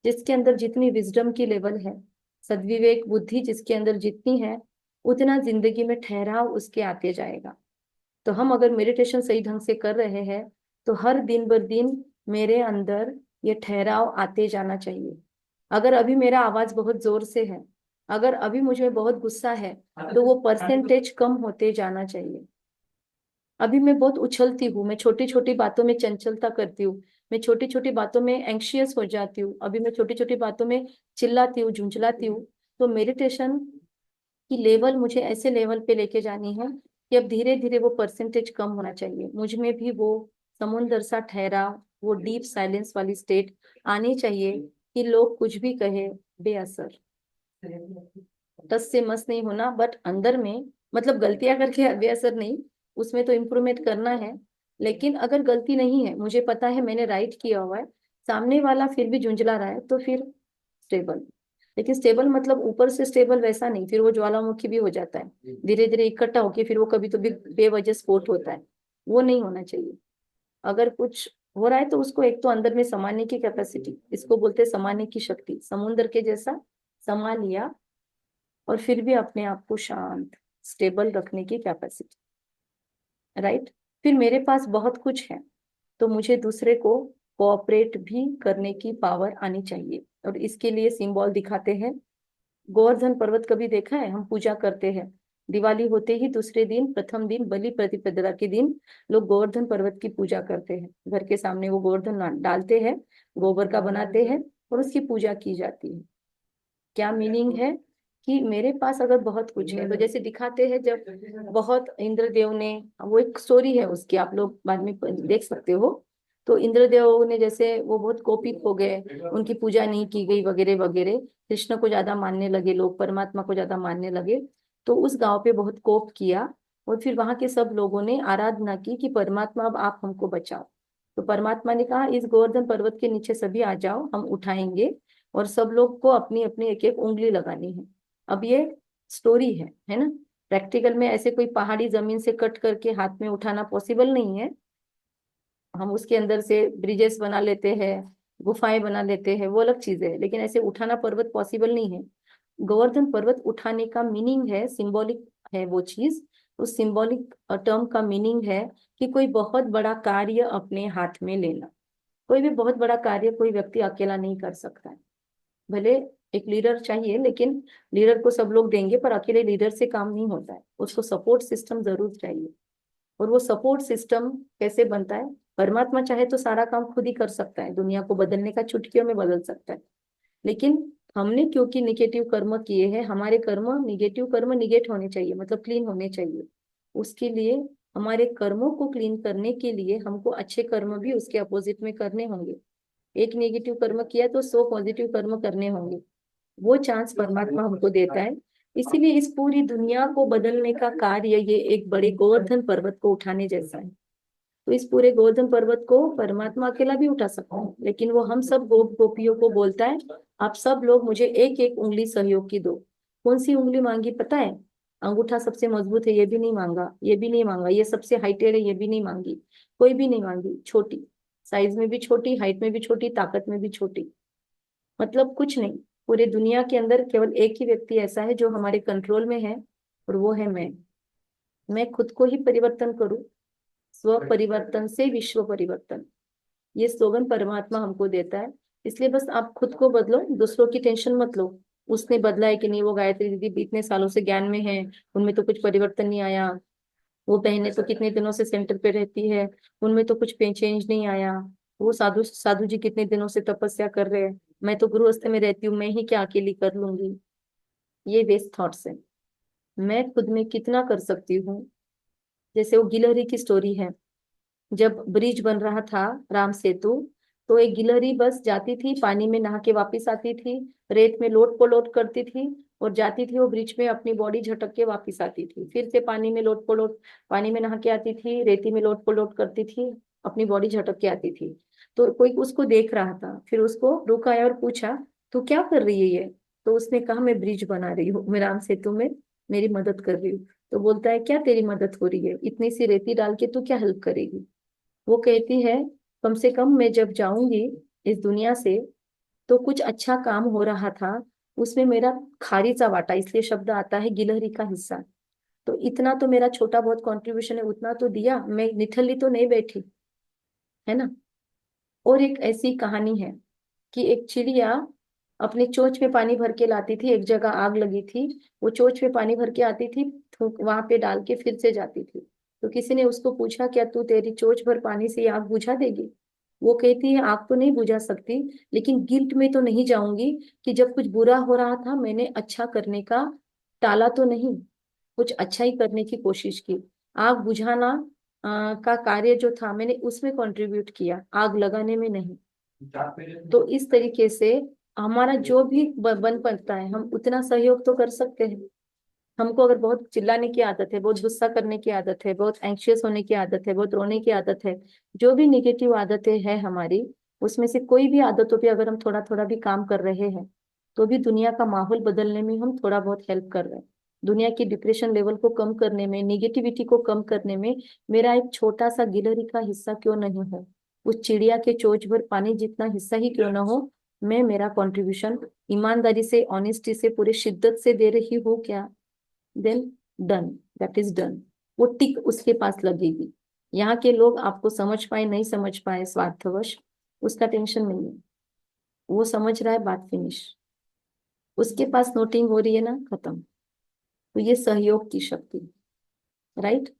जिसके अंदर जितनी विजडम की लेवल है, सद्विवेक बुद्धि जिसके अंदर जितनी है, उतना जिंदगी में ठहराव उसके आते जाएगा। तो हम अगर मेडिटेशन सही ढंग से कर रहे हैं, तो हर दिन बर दिन मेरे अंदर ये ठहराव आते जाना चाहिए। अगर अभी मेरा आवाज बहुत जोर से है, अगर अभी मुझे बहुत गुस्सा है, तो वो परसेंटेज कम होते जाना चाहिए। अभी मैं बहुत उछलती हूँ, मैं छोटी छोटी बातों में चंचलता करती हूँ, मैं छोटी छोटी बातों में एंग्शियस हो जाती हूँ, अभी मैं छोटी छोटी बातों में चिल्लाती हूँ, झुंझलाती हूँ। तो मेडिटेशन की लेवल मुझे ऐसे लेवल पे लेके जानी है कि अब धीरे धीरे वो परसेंटेज कम होना चाहिए, मुझ में भी वो समुंदर सा ठहराव, वो डीप साइलेंस वाली स्टेट आनी चाहिए कि लोग कुछ भी कहे बेअसर, टस से मस नहीं होना, बट अंदर में, मतलब गलतियां करके बेअसर नहीं, उसमें तो इम्प्रूवमेंट करना है। लेकिन अगर गलती नहीं है, मुझे पता है मैंने राइट किया हुआ है, सामने वाला फिर भी झुंझला रहा है, तो फिर स्टेबल। लेकिन स्टेबल मतलब ऊपर से स्टेबल वैसा नहीं, फिर वो ज्वालामुखी भी हो जाता है, धीरे धीरे इकट्ठा होके फिर वो कभी तो भी बेवजह स्फोट होता है। वो नहीं होना चाहिए। अगर कुछ हो रहा है तो उसको एक तो अंदर में समाने की कैपेसिटी, इसको बोलते हैं समाने की शक्ति, समुद्र के जैसा समा लिया, और फिर भी अपने आप को शांत स्टेबल रखने की कैपेसिटी, राइट। फिर मेरे पास बहुत कुछ है, तो मुझे दूसरे को कोऑपरेट भी करने की पावर आनी चाहिए, और इसके लिए सिंबल दिखाते हैं। गोवर्धन पर्वत कभी देखा है? हम पूजा करते हैं, दिवाली होते ही दूसरे दिन, प्रथम दिन, बलि प्रतिपदा के दिन लोग गोवर्धन पर्वत की पूजा करते हैं। घर के सामने वो गोवर्धन डालते हैं, गोबर का बनाते हैं, और उसकी पूजा की जाती है। क्या मीनिंग है कि मेरे पास अगर बहुत कुछ है, तो जैसे दिखाते हैं जब बहुत इंद्रदेव ने, वो एक स्टोरी है उसकी, आप लोग बाद में देख सकते हो। तो इंद्रदेव ने जैसे वो बहुत कोपित हो गए, उनकी पूजा नहीं की गई वगैरह वगैरह, कृष्ण को ज्यादा मानने लगे लोग, परमात्मा को ज्यादा मानने लगे। तो उस गांव पे बहुत कोप किया, और फिर वहां के सब लोगों ने आराधना की कि परमात्मा अब आप हमको बचाओ। तो परमात्मा ने कहा इस गोवर्धन पर्वत के नीचे सभी आ जाओ, हम उठाएंगे, और सब लोग को अपनी अपनी एक एक उंगली लगानी है। अब ये स्टोरी है ना। प्रैक्टिकल में ऐसे कोई पहाड़ी जमीन से कट करके हाथ में उठाना पॉसिबल नहीं है। हम उसके अंदर से ब्रिजेस बना लेते हैं, गुफाएं बना लेते हैं, वो अलग चीज है, लेकिन ऐसे उठाना पर्वत पॉसिबल नहीं है। गोवर्धन पर्वत उठाने का मीनिंग है, सिंबॉलिक है वो चीज। उस सिंबॉलिक टर्म का मीनिंग है कि कोई बहुत बड़ा कार्य अपने हाथ में लेना। कोई भी बहुत बड़ा कार्य कोई व्यक्ति अकेला नहीं कर सकता है। भले एक लीडर चाहिए, लेकिन लीडर को सब लोग देंगे, पर अकेले लीडर से काम नहीं होता है, उसको सपोर्ट सिस्टम जरूर चाहिए। और वो सपोर्ट सिस्टम कैसे बनता है? परमात्मा चाहे तो सारा काम खुद ही कर सकता है, दुनिया को बदलने का चुटकियों में बदल सकता है। लेकिन हमने क्योंकि निगेटिव कर्म किए हैं, हमारे कर्म, निगेटिव कर्म निगेट होने चाहिए, मतलब क्लीन होने चाहिए। उसके लिए हमारे कर्मों को क्लीन करने के लिए हमको अच्छे कर्म भी उसके अपोजिट में करने होंगे। एक नेगेटिव कर्म किया तो 100 पॉजिटिव कर्म करने होंगे। वो चांस परमात्मा हमको देता है। इसीलिए इस पूरी दुनिया को बदलने का कार्य ये एक बड़े गोवर्धन पर्वत को उठाने जैसा है। तो इस पूरे गोवर्धन पर्वत को परमात्मा अकेला भी उठा सकता है, लेकिन वो हम सब गोप गोपियों को बोलता है आप सब लोग मुझे एक एक उंगली सहयोग की दो। कौन सी उंगली मांगी पता है? अंगूठा सबसे मजबूत है ये भी नहीं मांगा, ये भी नहीं मांगा, ये सबसे हाइटेड है ये भी नहीं मांगी, कोई भी नहीं मांगी। छोटी साइज में भी छोटी, हाइट में भी छोटी, ताकत में भी छोटी, मतलब कुछ नहीं। पूरे दुनिया के अंदर केवल एक ही व्यक्ति ऐसा है जो हमारे कंट्रोल में है, और वो है मैं खुद को ही परिवर्तन करूं, स्व परिवर्तन से विश्व परिवर्तन, ये स्लोगन परमात्मा हमको देता है। इसलिए बस आप खुद को बदलो, दूसरों की टेंशन मत लो। उसने बदला है कि नहीं, वो गायत्री दीदी इतने सालों से ज्ञान में है, उनमें तो कुछ परिवर्तन नहीं आया। वो बहनें तो कितने दिनों से सेंटर पे रहती है, उनमें तो कुछ चेंज नहीं आया। वो साधु साधु जी कितने दिनों से तपस्या कर रहे हैं, मैं तो गृहस्थ में रहती हूँ, मैं ही क्या अकेली कर लूंगी। ये वेस्ट थॉट्स है। मैं खुद में कितना कर सकती हूँ, जैसे वो गिलहरी की स्टोरी है। जब ब्रिज बन रहा था, राम सेतु, तो एक गिलहरी बस जाती थी, पानी में नहा के वापस आती थी, रेत में लोट पोलोट करती थी और जाती थी, वो ब्रिज में अपनी बॉडी झटक के वापस आती थी, फिर से पानी में लोट पोलोट, पानी में नहा के आती थी, रेती में लोट पोलोट करती थी, अपनी बॉडी झटक के आती थी। तो कोई उसको देख रहा था, फिर उसको रुकाया और पूछा, तू क्या कर रही है ये? तो उसने कहा, मैं ब्रिज बना रही हूँ, मैं राम सेतु में मेरी मदद कर रही हूँ। तो बोलता है, क्या तेरी मदद हो रही है? इतनी सी रेती डाल के तू क्या हेल्प करेगी? वो कहती है, कम से कम मैं जब जाऊंगी इस दुनिया से, तो कुछ अच्छा काम हो रहा था, उसमें मेरा खारी सा वाटा, इसलिए शब्द आता है गिलहरी का हिस्सा। तो इतना तो मेरा छोटा बहुत कंट्रीब्यूशन है, उतना तो दिया, मैं निठल्ली तो नहीं बैठी, है ना। और एक ऐसी कहानी है कि एक चिड़िया अपनी चोंच में पानी भर के लाती थी, एक जगह आग लगी थी, वो चोंच में पानी भर के आती थी, वहां पे डाल के फिर से जाती थी। तो किसी ने उसको पूछा, क्या तू तेरी चोंच भर पानी से ये आग बुझा देगी? वो कहती है, आग तो नहीं बुझा सकती, लेकिन गिल्ट में तो नहीं जाऊंगी कि जब कुछ बुरा हो रहा था मैंने अच्छा करने का टाला तो नहीं, कुछ अच्छा ही करने की कोशिश की। आग बुझाना का कार्य जो था, मैंने उसमें कंट्रीब्यूट किया, आग लगाने में नहीं। तो इस तरीके से हमारा जो भी बन पड़ता है, हम उतना सहयोग तो कर सकते हैं। हमको अगर बहुत चिल्लाने की आदत है, बहुत गुस्सा करने की आदत है, बहुत एंग्शियस होने की आदत है, बहुत रोने की आदत है, जो भी निगेटिव आदतें हैं हमारी, उसमें से कोई भी आदतों पे अगर हम थोड़ा थोड़ा भी काम कर रहे हैं, तो भी दुनिया का माहौल बदलने में हम थोड़ा बहुत हेल्प कर रहे हैं। दुनिया की डिप्रेशन लेवल को कम करने में, निगेटिविटी को कम करने में मेरा एक छोटा सा गिलहरी का हिस्सा क्यों नहीं हो, उस चिड़िया के चोंच भर पानी जितना हिस्सा ही क्यों ना हो, मैं मेरा कंट्रीब्यूशन ईमानदारी से, ऑनेस्टी से, पूरे शिद्दत से दे रही हूँ क्या, then done, that is done. वो टिक उसके पास लगेगी। यहाँ के लोग आपको समझ पाए नहीं समझ पाए स्वार्थवश, उसका टेंशन नहीं है, वो समझ रहा है, बात फिनिश, उसके पास नोटिंग हो रही है ना, खत्म। तो ये सहयोग की शक्ति, राइट।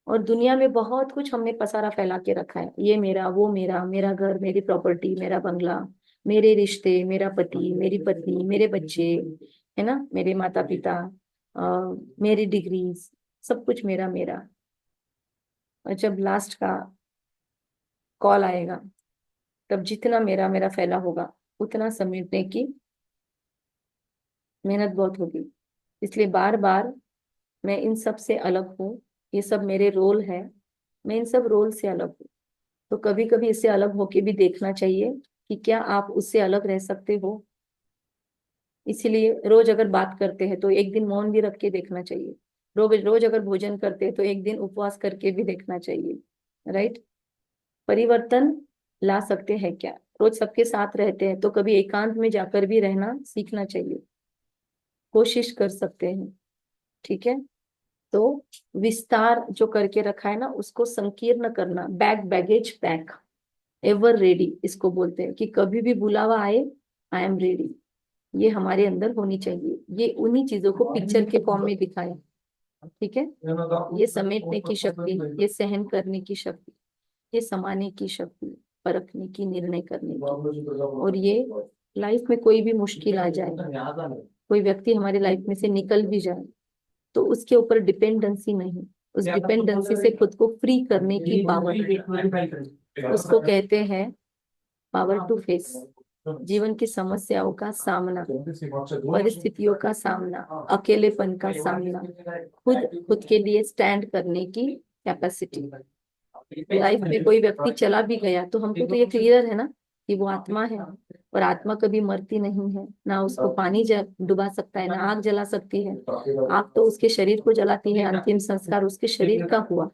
और दुनिया में बहुत कुछ हमने पसारा फैला के रखा है, ये मेरा, वो मेरा, मेरा घर, मेरी प्रॉपर्टी, मेरा बंगला, मेरे रिश्ते, मेरा पति, मेरी पत्नी, मेरे बच्चे, है ना, मेरे माता पिता, मेरी डिग्रीज, सब कुछ मेरा मेरा। और जब लास्ट का कॉल आएगा, तब जितना मेरा मेरा फैला होगा, उतना समेटने की मेहनत बहुत होगी। इसलिए बार बार मैं इन सब से अलग हूँ, ये सब मेरे रोल है, मैं इन सब रोल से अलग हूँ। तो कभी कभी इससे अलग होके भी देखना चाहिए कि क्या आप उससे अलग रह सकते हो। इसीलिए रोज अगर बात करते हैं तो एक दिन मौन भी रख के देखना चाहिए, रोज रोज अगर भोजन करते हैं तो एक दिन उपवास करके भी देखना चाहिए, राइट। परिवर्तन ला सकते हैं क्या, रोज सबके साथ रहते हैं तो कभी एकांत में जाकर भी रहना सीखना चाहिए, कोशिश कर सकते हैं, ठीक है। तो विस्तार जो करके रखा है ना, उसको संकीर्ण करना, bag baggage pack, ever ready इसको बोलते हैं, कि कभी भी बुलावा आए, आई एम रेडी, ये हमारे अंदर होनी चाहिए। ये उन्हीं चीजों को पिक्चर के फॉर्म में दिखाए, ठीक है। ये समेटने की शक्ति, ये सहन करने की शक्ति, ये समाने की शक्ति, परखने की, निर्णय करने की। और ये लाइफ में कोई भी मुश्किल आ जाए, कोई व्यक्ति हमारे लाइफ में से निकल भी जाए, तो उसके ऊपर डिपेंडेंसी नहीं, उस डिपेंडेंसी से खुद को फ्री करने की पावर, उसको कहते हैं पावर टू फेस। जीवन की समस्याओं का सामना, परिस्थितियों का सामना, अकेलेपन का सामना, खुद खुद के लिए स्टैंड करने की कैपेसिटी। लाइफ में कोई व्यक्ति चला भी गया तो हमको तो ये क्लियर है ना कि वो आत्मा है, और आत्मा कभी मरती नहीं है, ना उसको पानी डुबा सकता है, ना आग जला सकती है। आग तो उसके शरीर को जलाती है, अंतिम संस्कार उसके शरीर का हुआ।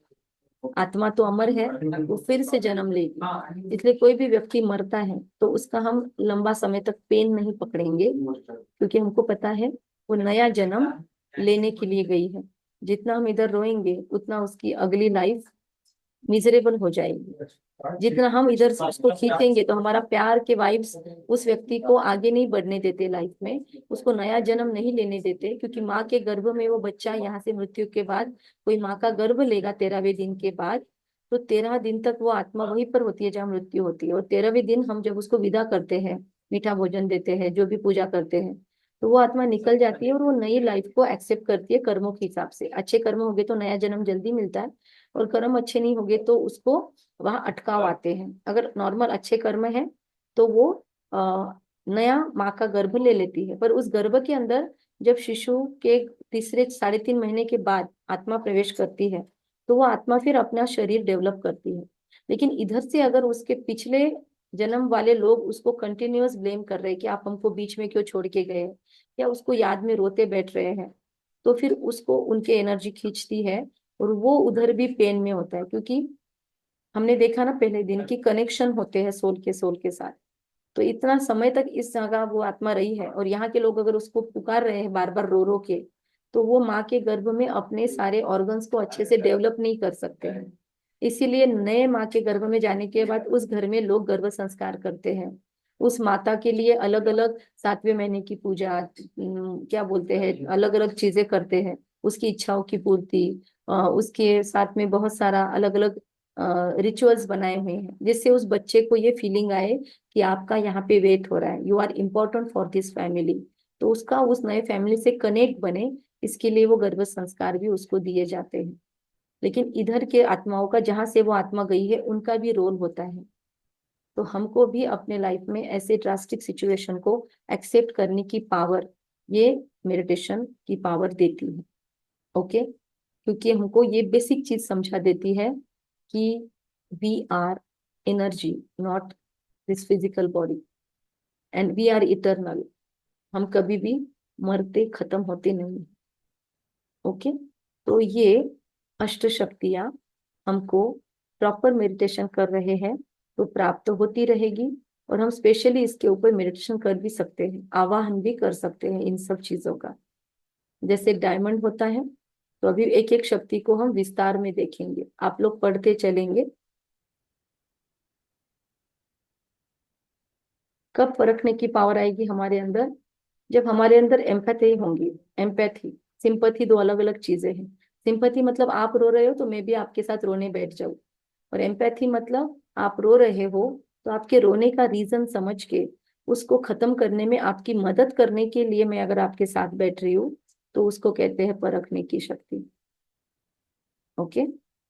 आत्मा तो अमर है, वो फिर से जन्म लेगी। इसलिए कोई भी व्यक्ति मरता है तो उसका हम लंबा समय तक पेन नहीं पकड़ेंगे, क्योंकि हमको पता है वो नया जन्म लेने के लिए गई है। जितना हम इधर रोएंगे उतना उसकी अगली लाइफ मिजरेबल हो जाएगी। जितना हम इधर से उसको खींचेंगे तो हमारा प्यार के वाइब्स उस व्यक्ति को आगे नहीं बढ़ने देते, लाइफ में उसको नया जन्म नहीं लेने देते। क्योंकि माँ के गर्भ में वो बच्चा यहाँ से मृत्यु के बाद कोई माँ का गर्भ लेगा 13वें दिन के बाद, तो 13 दिन तक वो आत्मा वहीं पर होती है जहाँ मृत्यु होती है। और 13वें दिन हम जब उसको विदा करते हैं, मीठा भोजन देते हैं, जो भी पूजा करते हैं, तो वो आत्मा निकल जाती है और वो नई लाइफ को एक्सेप्ट करती है कर्मों के हिसाब से। अच्छे कर्म हो गए तो नया जन्म जल्दी मिलता है, और कर्म अच्छे नहीं हो गए तो उसको वहां अटकाव आते हैं। अगर नॉर्मल अच्छे कर्म है तो वो नया माँ का गर्भ ले लेती है, पर उस गर्भ के अंदर जब शिशु के तीसरे 3.5 महीने के बाद आत्मा प्रवेश करती है, तो वो आत्मा फिर अपना शरीर डेवलप करती है। लेकिन इधर से अगर उसके पिछले जन्म वाले लोग उसको कंटिन्यूअस ब्लेम कर रहे हैं कि आप हमको बीच में क्यों छोड़ के गए, या उसको याद में रोते बैठ रहे हैं, तो फिर उसको उनके एनर्जी खींचती है, और वो उधर भी पेन में होता है। क्योंकि हमने देखा ना पहले दिन की कनेक्शन होते हैं सोल के साथ। तो इतना समय तक इस जगह वो आत्मा रही है, और यहाँ के लोग अगर उसको पुकार रहे हैं बार बार रो रो के, तो वो माँ के गर्भ में अपने सारे ऑर्गन्स को अच्छे से डेवलप नहीं कर सकते हैं। इसीलिए नए माँ के गर्भ में जाने के बाद उस घर में लोग गर्भ संस्कार करते हैं। उस माता के लिए अलग अलग 7वें महीने की पूजा, क्या बोलते हैं, अलग अलग चीजें करते हैं, उसकी इच्छाओं की पूर्ति। उसके साथ में बहुत सारा अलग अलग रिचुअल्स बनाए हुए हैं, जिससे उस बच्चे को ये फीलिंग आए कि आपका यहाँ पे वेट हो रहा है, you are important for this family. तो उसका उस नए फैमिली से कनेक्ट बने, इसके लिए वो गर्भ संस्कार भी उसको दिए जाते हैं। लेकिन इधर के आत्माओं का, जहां से वो आत्मा गई है, उनका भी रोल होता है। तो हमको भी अपने लाइफ में ऐसे ड्रास्टिक सिचुएशन को एक्सेप्ट करने की पावर ये मेडिटेशन की पावर देती है। ओके, क्योंकि हमको ये बेसिक चीज समझा देती है कि we are energy, not this physical body, and we are eternal. हम कभी भी मरते खत्म होते नहीं। ओके, तो ये अष्ट शक्तियां हमको प्रॉपर मेडिटेशन कर रहे हैं तो प्राप्त होती रहेगी। और हम स्पेशली इसके ऊपर मेडिटेशन कर भी सकते हैं, आवाहन भी कर सकते हैं इन सब चीजों का। जैसे डायमंड होता है, तो अभी एक एक शक्ति को हम विस्तार में देखेंगे, आप लोग पढ़ते चलेंगे। कब परखने की पावर आएगी हमारे अंदर? जब हमारे अंदर एम्पैथी होंगी। एम्पैथी, सिंपैथी दो अलग अलग चीजें हैं। सिंपैथी मतलब आप रो रहे हो तो मैं भी आपके साथ रोने बैठ जाऊं, और एम्पैथी मतलब आप रो रहे हो तो आपके रोने का रीजन समझ के उसको खत्म करने में आपकी मदद करने के लिए मैं अगर आपके साथ बैठ रही हूँ, तो उसको कहते हैं परखने की शक्ति। ओके,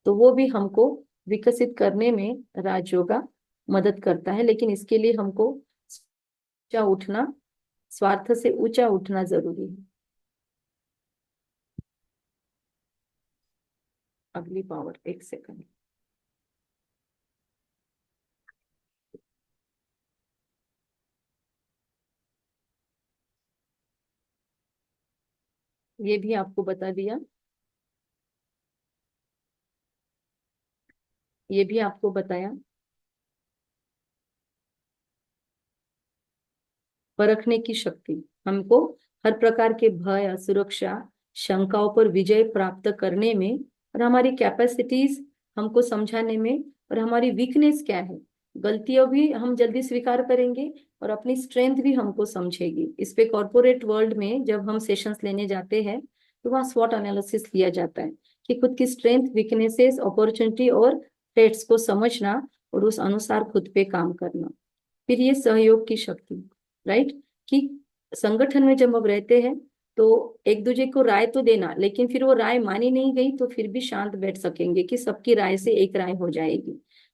तो वो भी हमको विकसित करने में राजयोगा मदद करता है, लेकिन इसके लिए हमको ऊंचा उठना, स्वार्थ से ऊंचा उठना जरूरी है। अगली पावर, एक सेकंड। ये भी आपको बता दिया, ये भी आपको बताया। परखने की शक्ति हमको हर प्रकार के भय, असुरक्षा, शंकाओं पर विजय प्राप्त करने में, और हमारी कैपेसिटीज हमको समझाने में, और हमारी वीकनेस क्या है, गलतियां भी हम जल्दी स्वीकार करेंगे, और अपनी स्ट्रेंथ भी हमको समझेगी। इस पे कॉर्पोरेट वर्ल्ड में जब हम सेशंस लेने जाते हैं, तो वहाँ स्वॉट एनालिसिस लिया जाता है कि खुद की स्ट्रेंथ, वीकनेसेस, अपॉर्चुनिटी और थ्रेट्स को समझना, और उस अनुसार खुद पे काम करना। फिर ये सहयोग की शक्ति, राइट, कि संगठन में जब हम रहते हैं तो एक दूसरे को राय तो देना, लेकिन फिर वो राय मानी नहीं गई तो फिर भी शांत बैठ सकेंगे कि सबकी राय से एक राय हो जाएगी।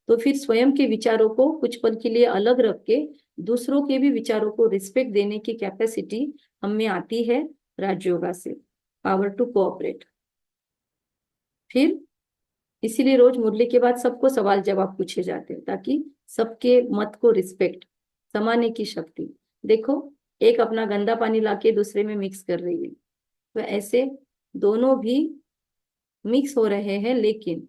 तो फिर स्वयं के विचारों को कुछ पल के लिए अलग रख के दूसरों के भी विचारों को रिस्पेक्ट देने की कैपेसिटी हम में आती है राजयोगा से। Power to cooperate. फिर इसीलिए रोज मुरली के बाद सबको सवाल जवाब पूछे जाते हैं, ताकि सबके मत को रिस्पेक्ट, समाने की शक्ति। देखो, एक अपना गंदा पानी लाके दूसरे में मिक्स कर रही है, तो ऐसे दोनों भी मिक्स हो रहे हैं, लेकिन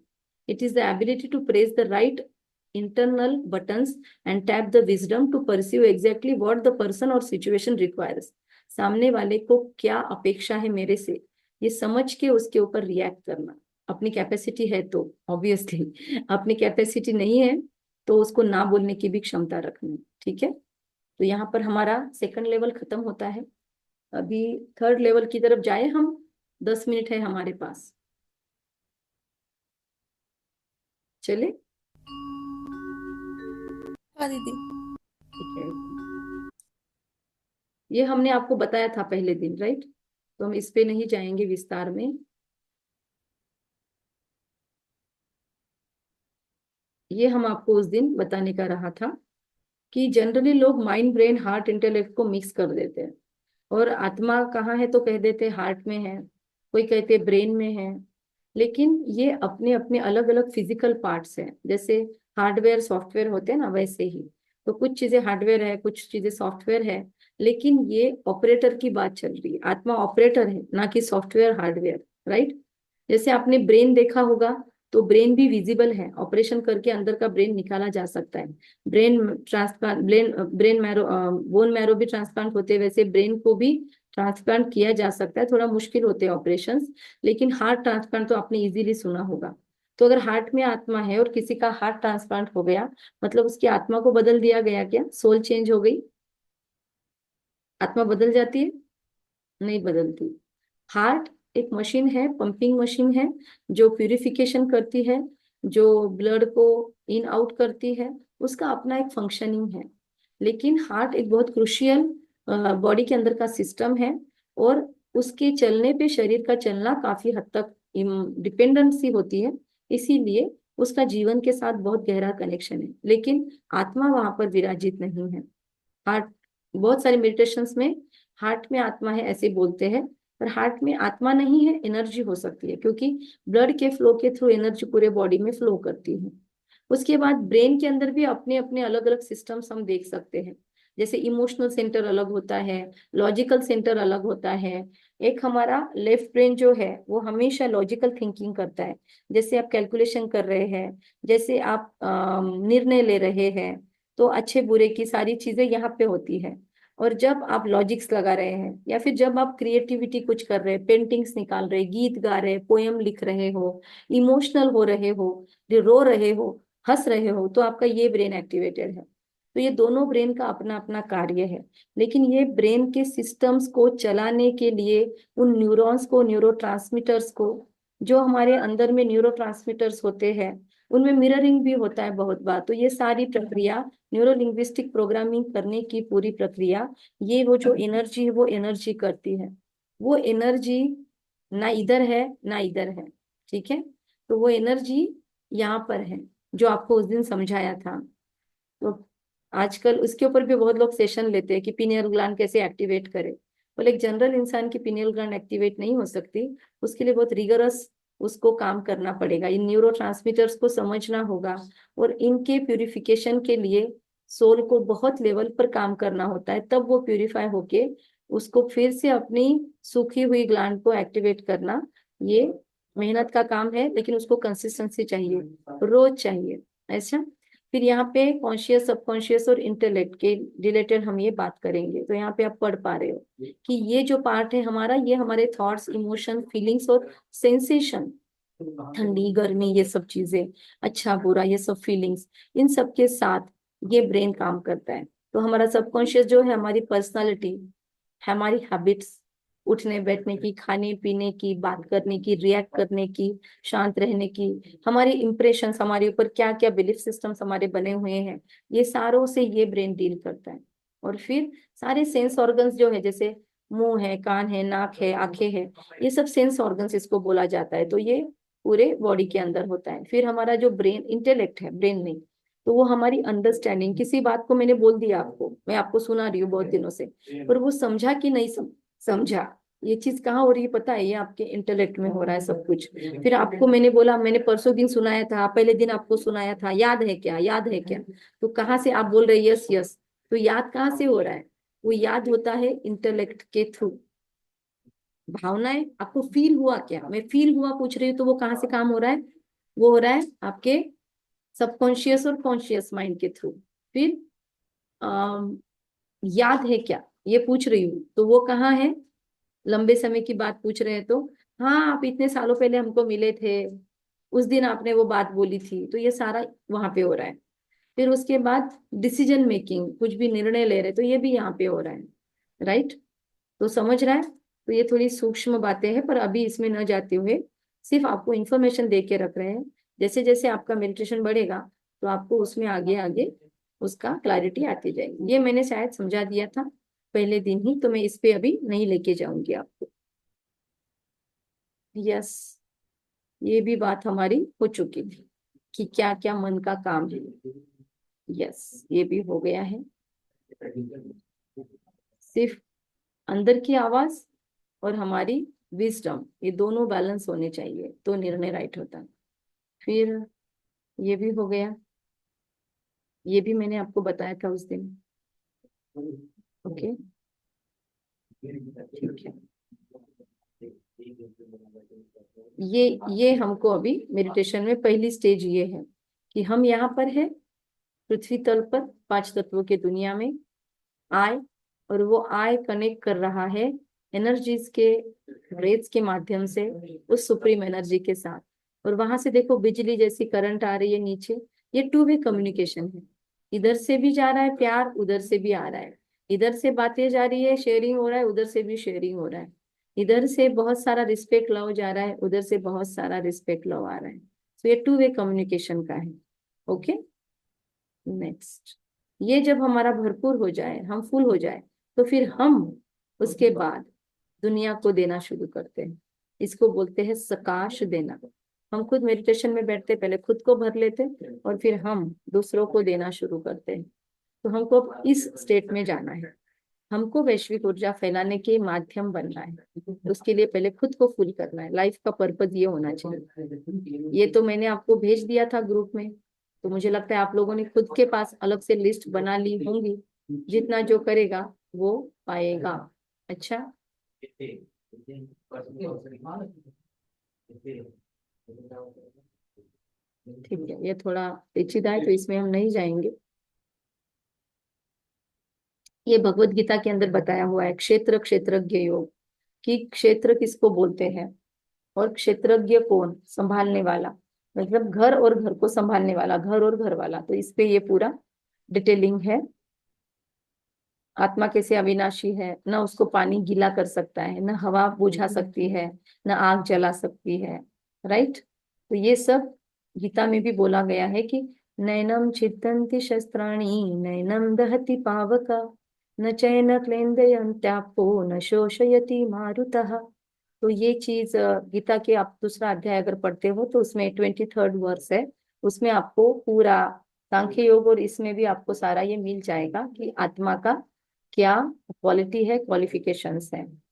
it is the ability to press the right internal buttons and tap the wisdom to pursue exactly what the person or situation requires। सामने वाले को क्या अपेक्षा है मेरे से, ये समझ के उसके ऊपर रिएक्ट करना। अपनी कैपेसिटी है तो ऑब्वियसली, अपनी कैपेसिटी नहीं है तो उसको ना बोलने की भी क्षमता रखनी। ठीक है, तो यहाँ पर हमारा सेकंड लेवल खत्म होता है। अभी थर्ड लेवल की तरफ जाए हम, 10 मिनट है हमारे पास, चले? हाँ दीदी। ठीक है। ये हमने आपको बताया था पहले दिन, राइट? तो हम इस पे नहीं जाएंगे विस्तार में। ये हम आपको उस दिन बताने का रहा था कि जनरली लोग माइंड, ब्रेन, हार्ट, इंटेलेक्ट को मिक्स कर देते हैं, और आत्मा कहाँ है तो कह देते हार्ट में है, कोई कहते ब्रेन में है। लेकिन ये अपने अपने अलग अलग फिजिकल पार्ट्स हैं। जैसे हार्डवेयर सॉफ्टवेयर होते हैं ना, वैसे ही तो कुछ चीजें हार्डवेयर है, कुछ चीजें सॉफ्टवेयर है। लेकिन ये ऑपरेटर की बात चल रही है, आत्मा ऑपरेटर है, ना कि सॉफ्टवेयर हार्डवेयर, राइट? जैसे आपने ब्रेन देखा होगा, तो ब्रेन भी विजिबल है, ऑपरेशन करके अंदर का ब्रेन निकाला जा सकता है। Brain transplant, brain marrow, bone marrow भी ट्रांसप्लांट होते हैं, वैसे ब्रेन को भी ट्रांसप्लांट किया जा सकता है। थोड़ा मुश्किल होते हैं ऑपरेशंस, लेकिन हार्ट ट्रांसप्लांट तो आपने इजीली सुना होगा। तो अगर हार्ट में आत्मा है और किसी का हार्ट ट्रांसप्लांट हो गया, मतलब उसकी आत्मा को बदल दिया गया क्या? सोल चेंज हो गई? आत्मा बदल जाती है? नहीं बदलती। हार्ट एक मशीन है, पंपिंग मशीन है, जो प्यूरिफिकेशन करती है, जो ब्लड को इन आउट करती है, उसका अपना एक फंक्शनिंग है। लेकिन हार्ट एक बहुत क्रुशियल बॉडी के अंदर का सिस्टम है, और उसके चलने पे शरीर का चलना काफी हद तक डिपेंडेंसी होती है। इसीलिए उसका जीवन के साथ बहुत गहरा कनेक्शन है, लेकिन आत्मा वहां पर विराजित नहीं है। हार्ट, बहुत सारे मेडिटेशंस में हार्ट में आत्मा है ऐसे बोलते हैं, पर हार्ट में आत्मा नहीं है, एनर्जी हो सकती है, क्योंकि ब्लड के फ्लो के थ्रू एनर्जी पूरे बॉडी में फ्लो करती है। उसके बाद ब्रेन के अंदर भी अपने अपने अलग अलग सिस्टम्स हम देख सकते हैं। जैसे इमोशनल सेंटर अलग होता है, लॉजिकल सेंटर अलग होता है। एक हमारा लेफ्ट ब्रेन जो है वो हमेशा लॉजिकल थिंकिंग करता है। जैसे आप कैलकुलेशन कर रहे हैं, जैसे आप निर्णय ले रहे हैं, तो अच्छे बुरे की सारी चीजें यहाँ पे होती है। और जब आप लॉजिक्स लगा रहे हैं, या फिर जब आप क्रिएटिविटी कुछ कर रहे हैं, पेंटिंग्स निकाल रहे, गीत गा रहे, पोयम लिख रहे हो, इमोशनल हो रहे हो, रो रहे हो, हंस रहे हो, तो आपका ये ब्रेन एक्टिवेटेड है। तो ये दोनों ब्रेन का अपना अपना कार्य है। लेकिन ये ब्रेन के सिस्टम्स को चलाने के लिए उन न्यूरॉन्स को, न्यूरोट्रांसमीटर्स को, जो हमारे अंदर में न्यूरोट्रांसमीटर्स होते हैं, उनमें मिररिंग भी होता है बहुत बार। तो ये सारी प्रक्रिया, न्यूरो लिंग्विस्टिक प्रोग्रामिंग करने की पूरी प्रक्रिया, ये वो जो एनर्जी है वो एनर्जी करती है। वो एनर्जी ना इधर है ना इधर है, ठीक है? तो वो एनर्जी यहाँ पर है, जो आपको उस दिन समझाया था। तो आजकल उसके ऊपर भी बहुत लोग सेशन लेते हैं कि पिनियल ग्लैंड कैसे एक्टिवेट करे। बोले एक जनरल इंसान की पिनियल ग्लैंड एक्टिवेट नहीं हो सकती, उसके लिए बहुत रिगरस उसको काम करना पड़ेगा, इन न्यूरो को समझना होगा, और इनके प्यूरिफिकेशन के लिए सोल को बहुत लेवल पर काम करना होता है, तब वो प्यूरिफाई होके उसको फिर से अपनी सूखी हुई ग्लैंड को एक्टिवेट करना। ये मेहनत का काम है, लेकिन उसको कंसिस्टेंसी चाहिए, रोज चाहिए, ऐसा। फिर यहाँ पे कॉन्शियस, सबकॉन्शियस और इंटेलेक्ट के रिलेटेड हम ये बात करेंगे। तो यहाँ पे आप पढ़ पा रहे हो कि ये जो पार्ट है हमारा, ये हमारे थॉट्स, इमोशन, फीलिंग्स और सेंसेशन, ठंडी गर्मी, ये सब चीजें, अच्छा बुरा, ये सब फीलिंग्स, इन सब के साथ ये ब्रेन काम करता है। तो हमारा सबकॉन्शियस जो है हमारी पर्सनालिटी, हमारी हैबिट्स, उठने बैठने की, खाने पीने की, बात करने की, रिएक्ट करने की, शांत रहने की, हमारी इंप्रेशंस, हमारे ऊपर क्या क्या बिलीफ सिस्टम्स हमारे बने हुए हैं, ये सारों से ये ब्रेन डील करता है। और फिर सारे सेंस ऑर्गन्स जो है, जैसे मुंह है, कान है, नाक है, आंखें है, ये सब सेंस ऑर्गन्स इसको बोला जाता है। तो ये पूरे बॉडी के अंदर होता है। फिर हमारा जो ब्रेन, इंटेलेक्ट है, ब्रेन नहीं, तो वो हमारी अंडरस्टैंडिंग, किसी बात को मैंने बोल दिया आपको, मैं आपको सुना रही हूँ बहुत दिनों से, पर वो समझा कि नहीं समझा, ये चीज कहाँ हो रही है पता है? ये आपके इंटेलेक्ट में हो रहा है सब कुछ। फिर आपको मैंने बोला, मैंने परसों दिन सुनाया था, पहले दिन आपको सुनाया था, याद है क्या? याद है क्या? तो कहाँ से आप बोल रहे यस यस? तो याद कहाँ से हो रहा है? वो याद होता है इंटेलेक्ट के थ्रू। भावनाएं, आपको फील हुआ क्या? मैं फील हुआ पूछ रही हूँ, तो वो कहाँ से काम हो रहा है? वो हो रहा है आपके सबकॉन्शियस और कॉन्शियस माइंड के थ्रू। फिर याद है क्या ये पूछ रही हूँ, तो वो कहाँ है? लंबे समय की बात पूछ रहे हैं तो, हाँ आप इतने सालों पहले हमको मिले थे, उस दिन आपने वो बात बोली थी, तो ये सारा वहां पे हो रहा है। फिर उसके बाद डिसीजन मेकिंग, कुछ भी निर्णय ले रहे, तो ये भी यहाँ पे हो रहा है, राइट? तो समझ रहा है? तो ये थोड़ी सूक्ष्म बातें हैं, पर अभी इसमें न जाते हुए सिर्फ आपको इंफॉर्मेशन दे के रख रहे हैं। जैसे जैसे आपका मेडिटेशन बढ़ेगा, तो आपको उसमें आगे आगे उसका क्लैरिटी आती जाएगी। ये मैंने शायद समझा दिया था। पहले दिन ही, तो मैं इस पे अभी नहीं लेके जाऊंगी आपको। यस, ये भी बात हमारी हो चुकी थी कि क्या क्या मन का काम है। यस, ये भी हो गया है। सिर्फ अंदर की आवाज और हमारी विजडम, ये दोनों बैलेंस होने चाहिए तो निर्णय राइट होता है। फिर ये भी हो गया, ये भी मैंने आपको बताया था उस दिन। ओके, ठीक है। ये हमको अभी मेडिटेशन में पहली स्टेज ये है कि हम यहाँ पर है पृथ्वी तल पर 5 तत्वों के दुनिया में आए, और वो आए कनेक्ट कर रहा है एनर्जीज के रेज के माध्यम से उस सुप्रीम एनर्जी के साथ। और वहां से देखो बिजली जैसी करंट आ रही है नीचे, ये टू वे कम्युनिकेशन है। इधर से भी जा रहा है प्यार, उधर से भी आ रहा है। इधर से बातें जा रही है, शेयरिंग हो रहा है, उधर से भी शेयरिंग हो रहा है। इधर से बहुत सारा रिस्पेक्ट लव जा रहा है, उधर से बहुत सारा रिस्पेक्ट लव आ रहा है। तो ये टू वे कम्युनिकेशन का है। ओके, नेक्स्ट, ये जब हमारा भरपूर हो जाए, हम फुल हो जाए, तो फिर हम उसके बाद दुनिया को देना शुरू करते हैं। इसको बोलते हैं सकाश देना। हम खुद मेडिटेशन में बैठते, पहले खुद को भर लेते और फिर हम दूसरों को देना शुरू करते हैं। तो हमको इस स्टेट में जाना है, हमको वैश्विक ऊर्जा फैलाने के माध्यम बनना है। उसके लिए पहले खुद को फुल करना है। लाइफ का पर्पज ये होना चाहिए। ये तो मैंने आपको भेज दिया था ग्रुप में, तो मुझे लगता है आप लोगों ने खुद के पास अलग से लिस्ट बना ली होंगी। जितना जो करेगा वो पाएगा। अच्छा, ठीक है, ये थोड़ा पेचीदा है तो इसमें हम नहीं जाएंगे। ये भगवत गीता के अंदर बताया हुआ है क्षेत्र क्षेत्रज्ञ योग, कि क्षेत्र किसको बोलते हैं और क्षेत्रज्ञ कौन, संभालने वाला, मतलब घर और घर को संभालने वाला, घर और घर वाला। तो इस पे ये पूरा डिटेलिंग है। आत्मा कैसे अविनाशी है, न उसको पानी गीला कर सकता है, न हवा बुझा सकती है, न आग जला सकती है। राइट, तो ये सब गीता में भी बोला गया है कि नैनम छिद्यन्ति शस्त्राणि नैनम दहति पावका न चैन क्लेन्दयन्त्यापो न शोषयति मारुतः। तो ये चीज गीता के आप दूसरा अध्याय अगर पढ़ते हो तो उसमें 23rd वर्स है, उसमें आपको पूरा सांख्य योग और इसमें भी आपको सारा ये मिल जाएगा कि आत्मा का क्या क्वालिटी है, क्वालिफिकेशंस है।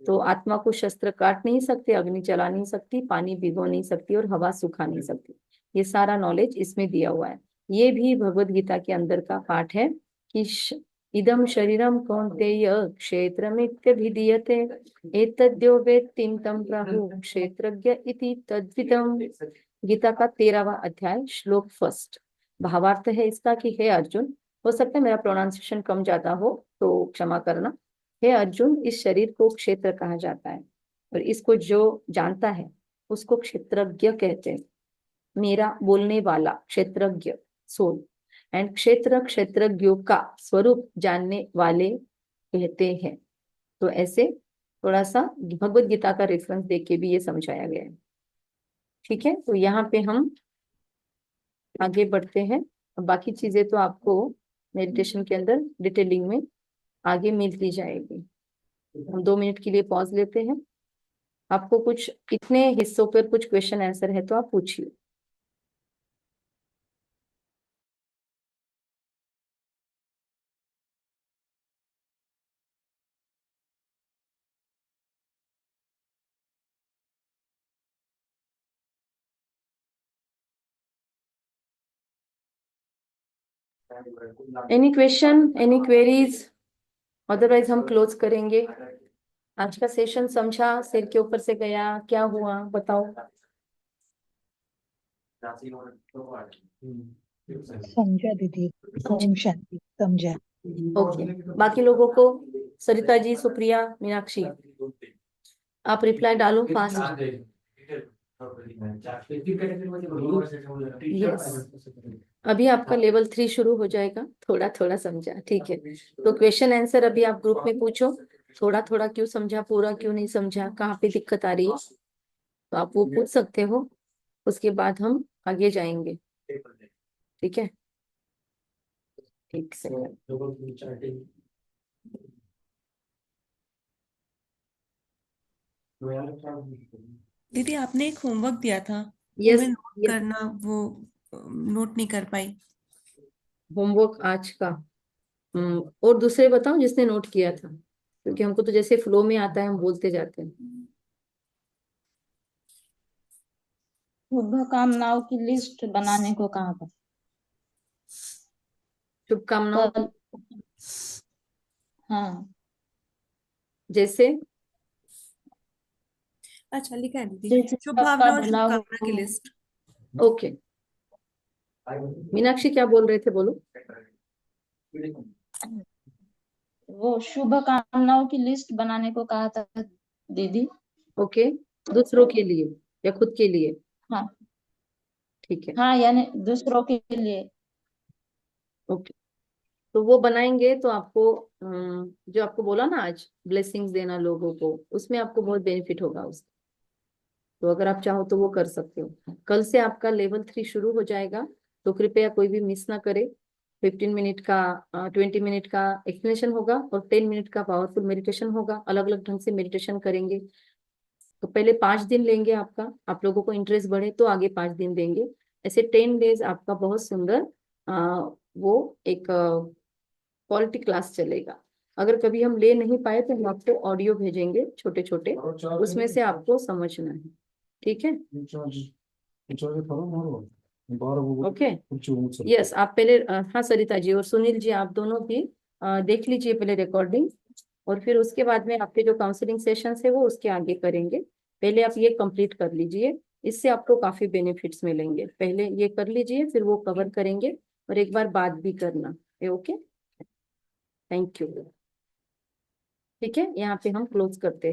तो आत्मा को शस्त्र काट नहीं सकते, अग्नि जला नहीं सकती, पानी भिगो नहीं सकती और हवा सुखा नहीं सकती। ये सारा नॉलेज इसमें दिया हुआ है। ये भी भगवत गीता के अंदर का पाठ है कि इदम शरीरम कौन्तेय क्षेत्रमित्यभिधीयते एतद्यो वेत्ति तं प्राहु क्षेत्रज्ञ इति तद्विदम्। गीता का 13वां अध्याय श्लोक 1। भावार्थ है इसका कि हे अर्जुन, हो सकता है मेरा प्रोनाउंसिएशन कम ज्यादा हो तो क्षमा करना। हे अर्जुन, इस शरीर को क्षेत्र कहा जाता है और इसको जो जानता है उसको क्षेत्रज्ञ कहते हैं। मेरा बोलने वाला क्षेत्रज्ञ, सोल, एंड क्षेत्र क्षेत्रज्ञों का स्वरूप जानने वाले कहते हैं। तो ऐसे थोड़ा सा भगवत गीता का रेफरेंस देख के भी ये समझाया गया है। ठीक है, तो यहाँ पे हम आगे बढ़ते हैं। बाकी चीजें तो आपको मेडिटेशन के अंदर डिटेलिंग में आगे मिलती जाएगी। हम 2 मिनट के लिए पॉज लेते हैं। आपको कुछ इतने हिस्सों पर कुछ क्वेश्चन आंसर है तो आप पूछिए। Any question, any queries? Otherwise हम क्लोज करेंगे। आज का सेशन समझा, सिर के ऊपर से गया, क्या हुआ बताओ। समझा दीदी, ओम शांति, समझा। ओके, बाकी लोगों को, सरिता जी, सुप्रिया, मीनाक्षी, आप रिप्लाई डालो फास्ट। यस, अभी आपका लेवल 3 शुरू हो जाएगा। थोड़ा थोड़ा समझा, ठीक है। तो क्वेश्चन आंसर अभी आप ग्रुप में पूछो, थोड़ा थोड़ा क्यों समझा, पूरा क्यों नहीं समझा, कहाँ पे दिक्कत आ रही है, तो आप वो पूछ सकते हो। उसके बाद हम आगे जाएंगे। ठीक है, ठीक से। दीदी आपने एक होमवर्क दिया था, वो यस मैं नोट यस, करना, वो नोट नहीं कर पाई। होमवर्क आज का। और दूसरे बताओ जिसने नोट किया था, क्योंकि हमको तो जैसे फ्लो में आता है हम बोलते जाते हैं। शुभकामनाओं की लिस्ट बनाने को कहा था शुभकामनाओं कल। हाँ, जैसे। अच्छा लिखा है दीदी, जैसे शुभ सबका भावना और भला हो। शुभकामना की लिस्ट। ओके, मीनाक्षी क्या बोल रहे थे, बोलो। वो शुभकामनाओं की लिस्ट बनाने को कहा था दीदी। ओके, दूसरों के लिए या खुद के लिए? हाँ ठीक है, हाँ, यानी दूसरों के लिए। ओके। तो वो बनाएंगे तो आपको जो आपको बोला ना आज, ब्लेसिंग्स देना लोगों को, उसमें आपको बहुत बेनिफिट होगा उसका। तो अगर आप चाहो तो वो कर सकते हो। कल से आपका लेवल 3 शुरू हो जाएगा, तो कृपया कोई भी मिस ना करे। 15 मिनट का 20 मिनट का एक्सप्लेनेशन होगा और 10 मिनट का पावरफुल मेडिटेशन होगा। अलग अलग ढंग से मेडिटेशन करेंगे। तो पहले 5 दिन लेंगे आपका, आप लोगों को इंटरेस्ट बढ़े तो आगे 5 दिन देंगे। ऐसे 10 डेज आपका बहुत सुंदर वो एक क्वालिटी क्लास चलेगा। अगर कभी हम ले नहीं पाए तो हम आपको ऑडियो भेजेंगे छोटे छोटे, उसमें से आपको समझना है। ठीक है, ओके। यस, आप पहले हाँ सरिता जी और सुनील जी, आप दोनों भी देख लीजिए पहले रिकॉर्डिंग, और फिर उसके बाद में आपके जो काउंसलिंग सेशंस है वो उसके आगे करेंगे। पहले आप ये कंप्लीट कर लीजिए, इससे आपको काफी बेनिफिट्स मिलेंगे। पहले ये कर लीजिए, फिर वो कवर करेंगे, और एक बार बात भी करना है। Okay, thank you. ठीक है, यहाँ पे हम क्लोज करते हैं।